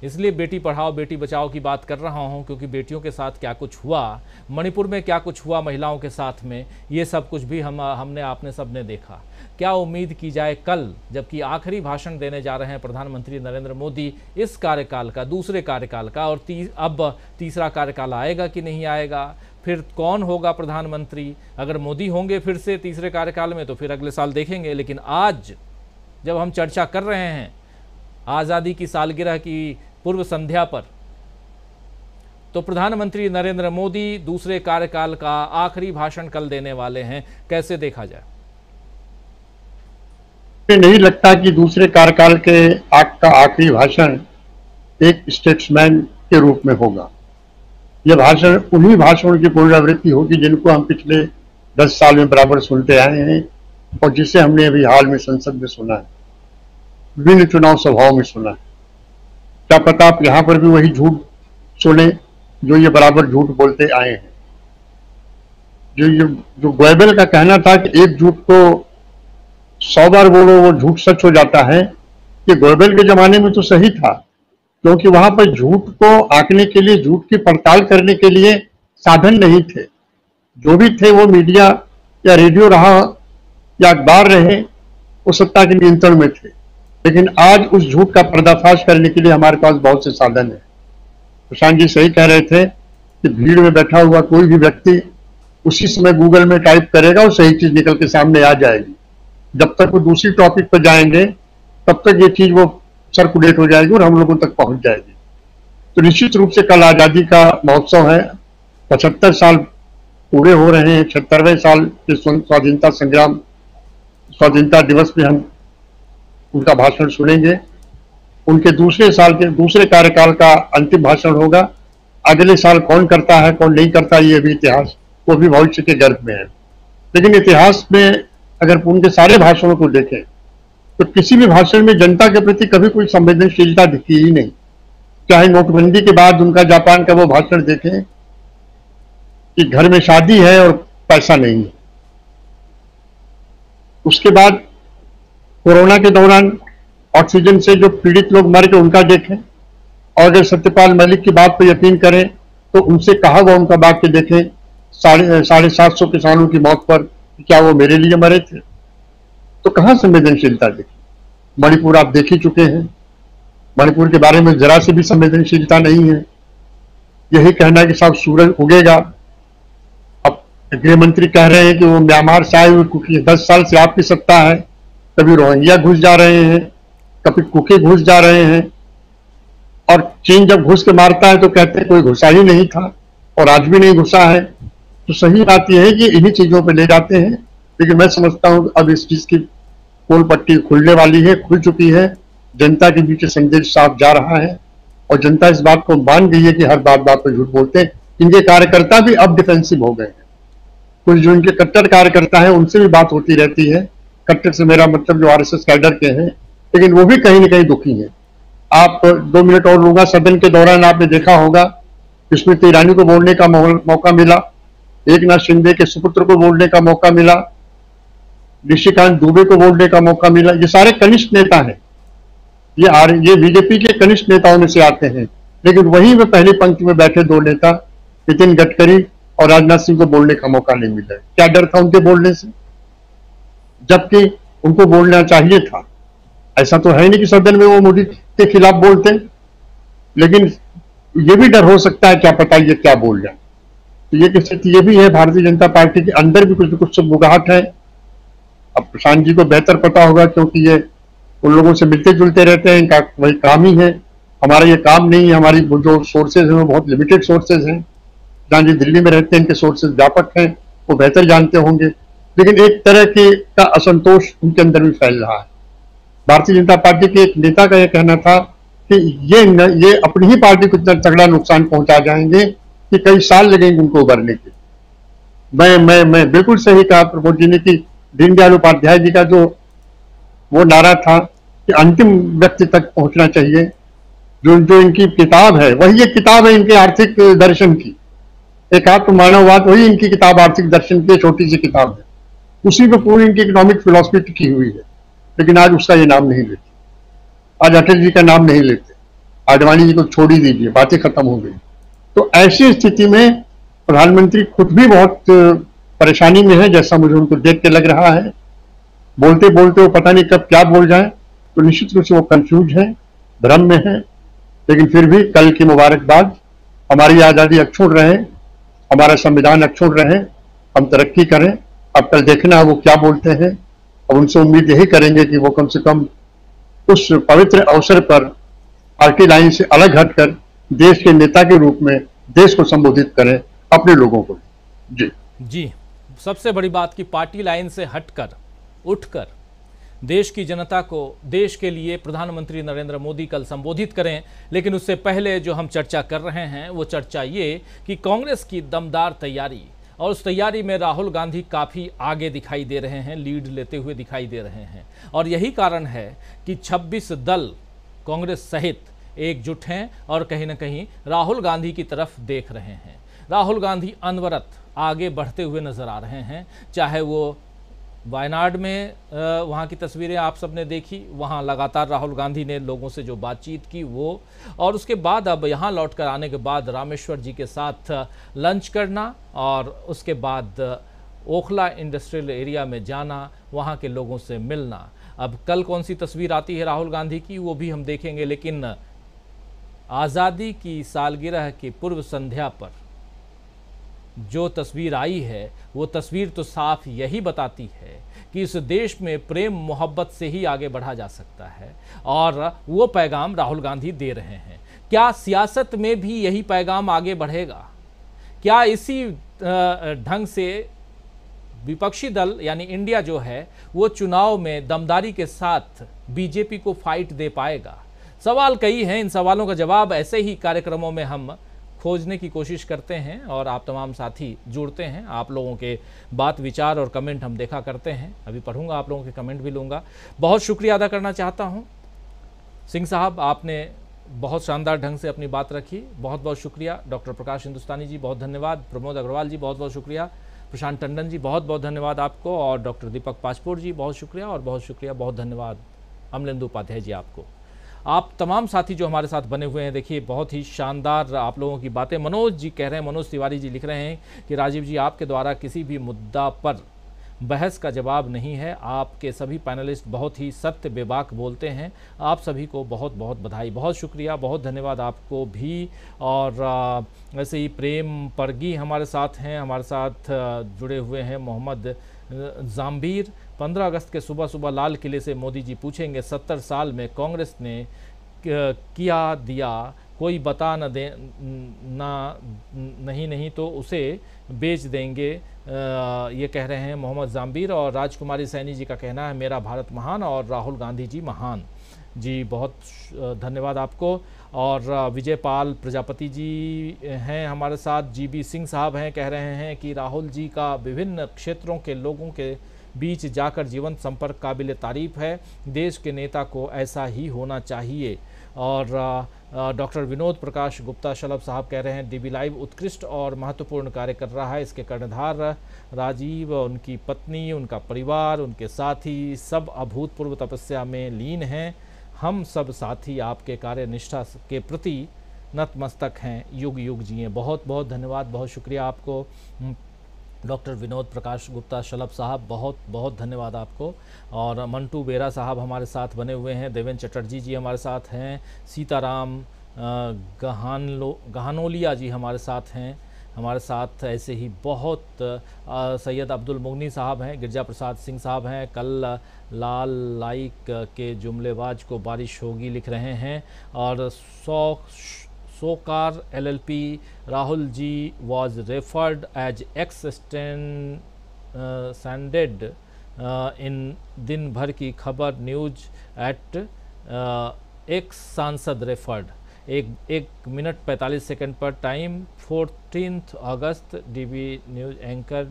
इसलिए बेटी पढ़ाओ बेटी बचाओ की बात कर रहा हूं क्योंकि बेटियों के साथ क्या कुछ हुआ, मणिपुर में क्या कुछ हुआ महिलाओं के साथ में, ये सब कुछ भी हमने आपने सबने देखा। क्या उम्मीद की जाए कल, जबकि आखिरी भाषण देने जा रहे हैं प्रधानमंत्री नरेंद्र मोदी इस कार्यकाल का, दूसरे कार्यकाल का, और अब तीसरा कार्यकाल आएगा कि नहीं आएगा, फिर कौन होगा प्रधानमंत्री? अगर मोदी होंगे फिर से तीसरे कार्यकाल में तो फिर अगले साल देखेंगे। लेकिन आज जब हम चर्चा कर रहे हैं आज़ादी की सालगिरह की पूर्व संध्या पर, तो प्रधानमंत्री नरेंद्र मोदी दूसरे कार्यकाल का आखिरी भाषण कल देने वाले हैं। कैसे देखा जाए? नहीं लगता कि दूसरे कार्यकाल के आखिरी भाषण एक स्टेट्समैन के रूप में होगा। यह भाषण उन्हीं भाषणों की पुनरावृत्ति होगी जिनको हम पिछले 10 साल में बराबर सुनते आए हैं और जिसे हमने अभी हाल में संसद में सुना है, विभिन्न चुनाव सभाओं में सुना है। क्या पता आप यहां पर भी वही झूठ सुने जो ये बराबर झूठ बोलते आए हैं। जो गोयबल का कहना था कि एक झूठ को 100 बार बोलो वो झूठ सच हो जाता है, कि गोयबल के जमाने में तो सही था, क्योंकि वहां पर झूठ को आंकने के लिए, झूठ की पड़ताल करने के लिए साधन नहीं थे। जो भी थे वो मीडिया या रेडियो रहा या अखबार रहे, वो सत्ता के नियंत्रण में थे। लेकिन आज उस झूठ का पर्दाफाश करने के लिए हमारे पास बहुत से साधन है। प्रशांत जी सही कह रहे थे कि भीड़ में बैठा हुआ कोई भी व्यक्ति उसी समय गूगल में टाइप करेगा और सही चीज निकल के सामने आ जाएगी। जब तक वो दूसरी टॉपिक पर जाएंगे तब तक ये चीज वो सर्कुलेट हो जाएगी और हम लोगों तक पहुंच जाएगी। तो निश्चित रूप से कल आजादी का महोत्सव है, 75 साल पूरे हो रहे हैं। 76वें साल के स्वाधीनता संग्राम, स्वाधीनता दिवस में हम उनका भाषण सुनेंगे। उनके दूसरे कार्यकाल का अंतिम भाषण होगा। अगले साल कौन करता है कौन नहीं करता ये भी इतिहास, वो भी भविष्य के गर्भ में है। लेकिन इतिहास में अगर उनके सारे भाषणों को देखें तो किसी भी भाषण में जनता के प्रति कभी कोई संवेदनशीलता दिखी ही नहीं। चाहे नोटबंदी के बाद उनका जापान का वो भाषण देखें कि घर में शादी है और पैसा नहीं है। उसके बाद कोरोना के दौरान ऑक्सीजन से जो पीड़ित लोग मर गए उनका देखें, और अगर सत्यपाल मलिक की बात पर यकीन करें तो उनसे कहा हुआ उनका वाक्य देखें 750 किसानों की मौत पर, क्या वो मेरे लिए मरे थे? तो कहां संवेदनशीलता देखी? मणिपुर आप देख ही चुके हैं, मणिपुर के बारे में जरा सी भी संवेदनशीलता नहीं है। यही कहना कि साहब सूरज उगेगा। अब गृह मंत्री कह रहे हैं कि वो म्यांमार से आए हुए, क्योंकि 10 साल से आपकी सत्ता है, कभी रोहिंग्या घुस जा रहे हैं, कभी कुकी घुस जा रहे हैं, और चीन जब घुस के मारता है तो कहते हैं कोई घुसा ही नहीं था और आज भी नहीं घुसा है। तो सही बात यह है कि इन्हीं चीजों पे ले जाते हैं, लेकिन मैं समझता हूं अब इस चीज की पोल पट्टी खुलने वाली है, खुल चुकी है, जनता के बीच संदेश साफ जा रहा है और जनता इस बात को मान गई है कि हर बात पर झूठ बोलते हैं। इनके कार्यकर्ता भी अब डिफेंसिव हो गए हैं। कुछ जो इनके कट्टर कार्यकर्ता हैं उनसे भी बात होती रहती है, कट्टर से मेरा मतलब जो आरएसएस कैडर के हैं, लेकिन वो भी कहीं न कहीं दुखी हैं। आप 2 मिनट और लूंगा, सदन के दौरान आपने देखा होगा स्मृति ईरानी को बोलने का मौका मिला, एकनाथ शिंदे के सुपुत्र को बोलने का मौका मिला, निशिकांत दुबे को बोलने का मौका मिला। ये सारे कनिष्ठ नेता हैं, ये बीजेपी के कनिष्ठ नेताओं में से आते हैं, लेकिन वहीं में पहली पंक्ति में बैठे 2 नेता नितिन गडकरी और राजनाथ सिंह को बोलने का मौका नहीं मिला। क्या डर था उनके बोलने से, जबकि उनको बोलना चाहिए था। ऐसा तो है नहीं कि सदन में वो मोदी के खिलाफ बोलते, लेकिन ये भी डर हो सकता है क्या पता ये क्या बोल जाए। तो ये स्थिति ये भी है, भारतीय जनता पार्टी के अंदर भी कुछ न कुछ बुगाहट है। अब प्रशांत जी को बेहतर पता होगा क्योंकि ये उन लोगों से मिलते जुलते रहते हैं, इनका वही काम ही है। हमारा ये काम नहीं है, हमारी जो सोर्सेज हैं वो बहुत लिमिटेड सोर्सेज हैं। जहाँ जी दिल्ली में रहते हैं इनके सोर्सेज व्यापक हैं, वो बेहतर जानते होंगे, लेकिन एक तरह के का असंतोष उनके अंदर भी फैल रहा है। भारतीय जनता पार्टी के एक नेता का यह कहना था कि ये अपनी ही पार्टी को इतना तगड़ा नुकसान पहुंचा जाएंगे कि कई साल लगेंगे उनको उभरने के। मैं बिल्कुल सही कहा प्रमोद जी ने कि दीनदयाल उपाध्याय जी का जो वो नारा था कि अंतिम व्यक्ति तक पहुंचना चाहिए। जो इनकी किताब है वही एक किताब है इनके आर्थिक दर्शन की, एकात्म मानववाद, वही इनकी किताब आर्थिक दर्शन की छोटी सी किताब है। उसी में पूरी इनकी इकोनॉमिक फिलॉसफी टिकी हुई है, लेकिन आज उसका ये नाम नहीं लेते, आज अटल जी का नाम नहीं लेते, आडवाणी जी को छोड़ ही दीजिए, बातें खत्म हो गई। तो ऐसी स्थिति में प्रधानमंत्री खुद भी बहुत परेशानी में है, जैसा मुझे उनको देख के लग रहा है। बोलते बोलते वो पता नहीं कब क्या बोल जाए, तो निश्चित रूप से वो कंफ्यूज है, भ्रम में है। लेकिन फिर भी कल की मुबारकबाद, हमारी आज़ादी अक्षुण्ण रहे, हमारा संविधान अक्षुण्ण रहे, हम तरक्की करें। अब कल देखना है वो क्या बोलते हैं। अब उनसे उम्मीद यही करेंगे कि वो कम से कम उस पवित्र अवसर पर पार्टी लाइन से अलग हटकर देश के नेता के रूप में देश को संबोधित करें, अपने लोगों को। जी, सबसे बड़ी बात कि पार्टी लाइन से हटकर, उठकर देश की जनता को, देश के लिए प्रधानमंत्री नरेंद्र मोदी कल संबोधित करें। लेकिन उससे पहले जो हम चर्चा कर रहे हैं वो चर्चा ये कि कांग्रेस की दमदार तैयारी, और उस तैयारी में राहुल गांधी काफ़ी आगे दिखाई दे रहे हैं, लीड लेते हुए दिखाई दे रहे हैं। और यही कारण है कि 26 दल कांग्रेस सहित एकजुट हैं और कहीं ना कहीं राहुल गांधी की तरफ देख रहे हैं। राहुल गांधी अनवरत आगे बढ़ते हुए नजर आ रहे हैं, चाहे वो वायनाड में वहाँ की तस्वीरें आप सबने देखी, वहाँ लगातार राहुल गांधी ने लोगों से जो बातचीत की वो, और उसके बाद अब यहाँ लौटकर आने के बाद रामेश्वर जी के साथ लंच करना और उसके बाद ओखला इंडस्ट्रियल एरिया में जाना, वहाँ के लोगों से मिलना। अब कल कौन सी तस्वीर आती है राहुल गांधी की वो भी हम देखेंगे, लेकिन आज़ादी की सालगिरह की पूर्व संध्या पर जो तस्वीर आई है वो तस्वीर तो साफ यही बताती है कि इस देश में प्रेम मोहब्बत से ही आगे बढ़ा जा सकता है, और वो पैगाम राहुल गांधी दे रहे हैं। क्या सियासत में भी यही पैगाम आगे बढ़ेगा? क्या इसी ढंग से विपक्षी दल यानी इंडिया जो है वो चुनाव में दमदारी के साथ बीजेपी को फाइट दे पाएगा? सवाल कई हैं, इन सवालों का जवाब ऐसे ही कार्यक्रमों में हम खोजने की कोशिश करते हैं और आप तमाम साथी जुड़ते हैं। आप लोगों के बात विचार और कमेंट हम देखा करते हैं, अभी पढ़ूंगा, आप लोगों के कमेंट भी लूँगा। बहुत शुक्रिया अदा करना चाहता हूं सिंह साहब, आपने बहुत शानदार ढंग से अपनी बात रखी, बहुत बहुत शुक्रिया। डॉक्टर प्रकाश हिंदुस्तानी जी बहुत धन्यवाद, प्रमोद अग्रवाल जी बहुत बहुत शुक्रिया, प्रशांत टंडन जी बहुत बहुत धन्यवाद आपको, और डॉक्टर दीपक पासपोर्ट जी बहुत शुक्रिया, और बहुत शुक्रिया, बहुत धन्यवाद अमलेंदु उपाध्याय जी आपको। आप तमाम साथी जो हमारे साथ बने हुए हैं, देखिए बहुत ही शानदार आप लोगों की बातें। मनोज जी कह रहे हैं, मनोज तिवारी जी लिख रहे हैं कि राजीव जी आपके द्वारा किसी भी मुद्दा पर बहस का जवाब नहीं है, आपके सभी पैनलिस्ट बहुत ही सत्य बेबाक बोलते हैं। आप सभी को बहुत बहुत बधाई, बहुत शुक्रिया, बहुत धन्यवाद आपको भी। और वैसे ही प्रेम परगी हमारे साथ हैं, हमारे साथ जुड़े हुए हैं मोहम्मद जाम्बीर। 15 अगस्त के सुबह सुबह लाल किले से मोदी जी पूछेंगे 70 साल में कांग्रेस ने किया दिया, कोई बता न दे ना नहीं तो उसे बेच देंगे, ये कह रहे हैं मोहम्मद जाम्बीर। और राजकुमारी सैनी जी का कहना है मेरा भारत महान और राहुल गांधी जी महान। जी बहुत धन्यवाद आपको। और विजयपाल प्रजापति जी हैं हमारे साथ। जीबी सिंह साहब हैं, कह रहे हैं कि राहुल जी का विभिन्न क्षेत्रों के लोगों के बीच जाकर जीवंत संपर्क काबिल तारीफ है, देश के नेता को ऐसा ही होना चाहिए। और डॉक्टर विनोद प्रकाश गुप्ता शलभ साहब कह रहे हैं डीबी लाइव उत्कृष्ट और महत्वपूर्ण कार्य कर रहा है, इसके कर्णधार राजीव, उनकी पत्नी, उनका परिवार, उनके साथी सब अभूतपूर्व तपस्या में लीन हैं। हम सब साथी आपके कार्य निष्ठा के प्रति नतमस्तक हैं, युग युग जिए। बहुत बहुत धन्यवाद, बहुत शुक्रिया आपको डॉक्टर विनोद प्रकाश गुप्ता शलभ साहब, बहुत बहुत धन्यवाद आपको। और मंटू बेरा साहब हमारे साथ बने हुए हैं, देवेंद्र चटर्जी जी हमारे साथ हैं, सीताराम गहानोलिया जी हमारे साथ हैं, हमारे साथ ऐसे ही बहुत सैयद अब्दुल मुगनी साहब हैं, गिरजा प्रसाद सिंह साहब हैं, कल लाल लाइक के जुमलेबाज को बारिश होगी लिख रहे हैं। और Sokar LLP Rahul ji was referred as ex-stranded इन दिन भर की खबर न्यूज एट एक सांसद रेफर्ड। 1 मिनट 45 सेकंड पर टाइम 14 अगस्त DB news anchor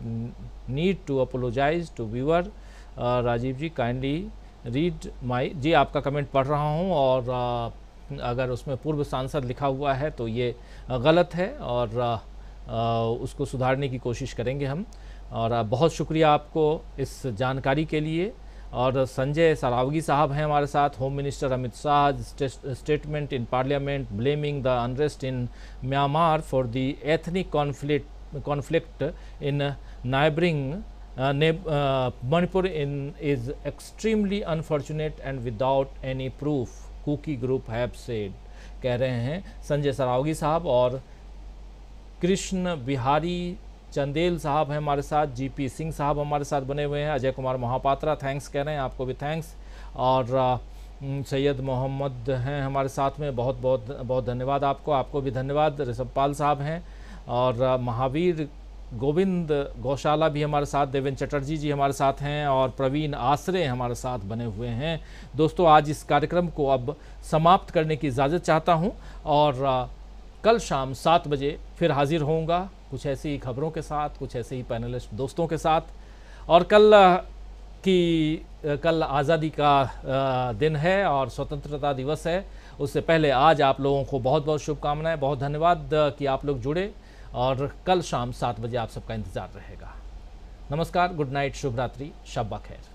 need to apologize to viewer. Rajeev ji kindly read my. जी आपका कमेंट पढ़ रहा हूँ और अगर उसमें पूर्व सांसद लिखा हुआ है तो ये गलत है और उसको सुधारने की कोशिश करेंगे हम। और बहुत शुक्रिया आपको इस जानकारी के लिए। और संजय सरावगी साहब हैं हमारे साथ, home minister Amit Shah statement in parliament blaming the unrest in Myanmar for the ethnic conflict in neighbouring Manipur in is extremely unfortunate and without any proof, Kuki group have said, कह रहे हैं संजय सरावगी साहब। और कृष्ण बिहारी चंदेल साहब हैं हमारे साथ, जीपी सिंह साहब हमारे साथ बने हुए हैं, अजय कुमार महापात्रा थैंक्स कह रहे हैं, आपको भी थैंक्स। और सैयद मोहम्मद हैं हमारे साथ में, बहुत बहुत बहुत धन्यवाद आपको, आपको भी धन्यवाद। ऋषभपाल साहब हैं और महावीर गोविंद गौशाला भी हमारे साथ, देवेंद्र चटर्जी जी हमारे साथ हैं और प्रवीण आसरे हमारे साथ बने हुए हैं। दोस्तों आज इस कार्यक्रम को अब समाप्त करने की इजाज़त चाहता हूं और कल शाम 7 बजे फिर हाजिर होऊंगा कुछ ऐसी ही खबरों के साथ, कुछ ऐसे ही पैनलिस्ट दोस्तों के साथ। और कल आज़ादी का दिन है और स्वतंत्रता दिवस है, उससे पहले आज आप लोगों को बहुत बहुत शुभकामनाएं, बहुत धन्यवाद कि आप लोग जुड़े और कल शाम 7 बजे आप सबका इंतज़ार रहेगा। नमस्कार, गुड नाइट, शुभ रात्रि, शब बखैर।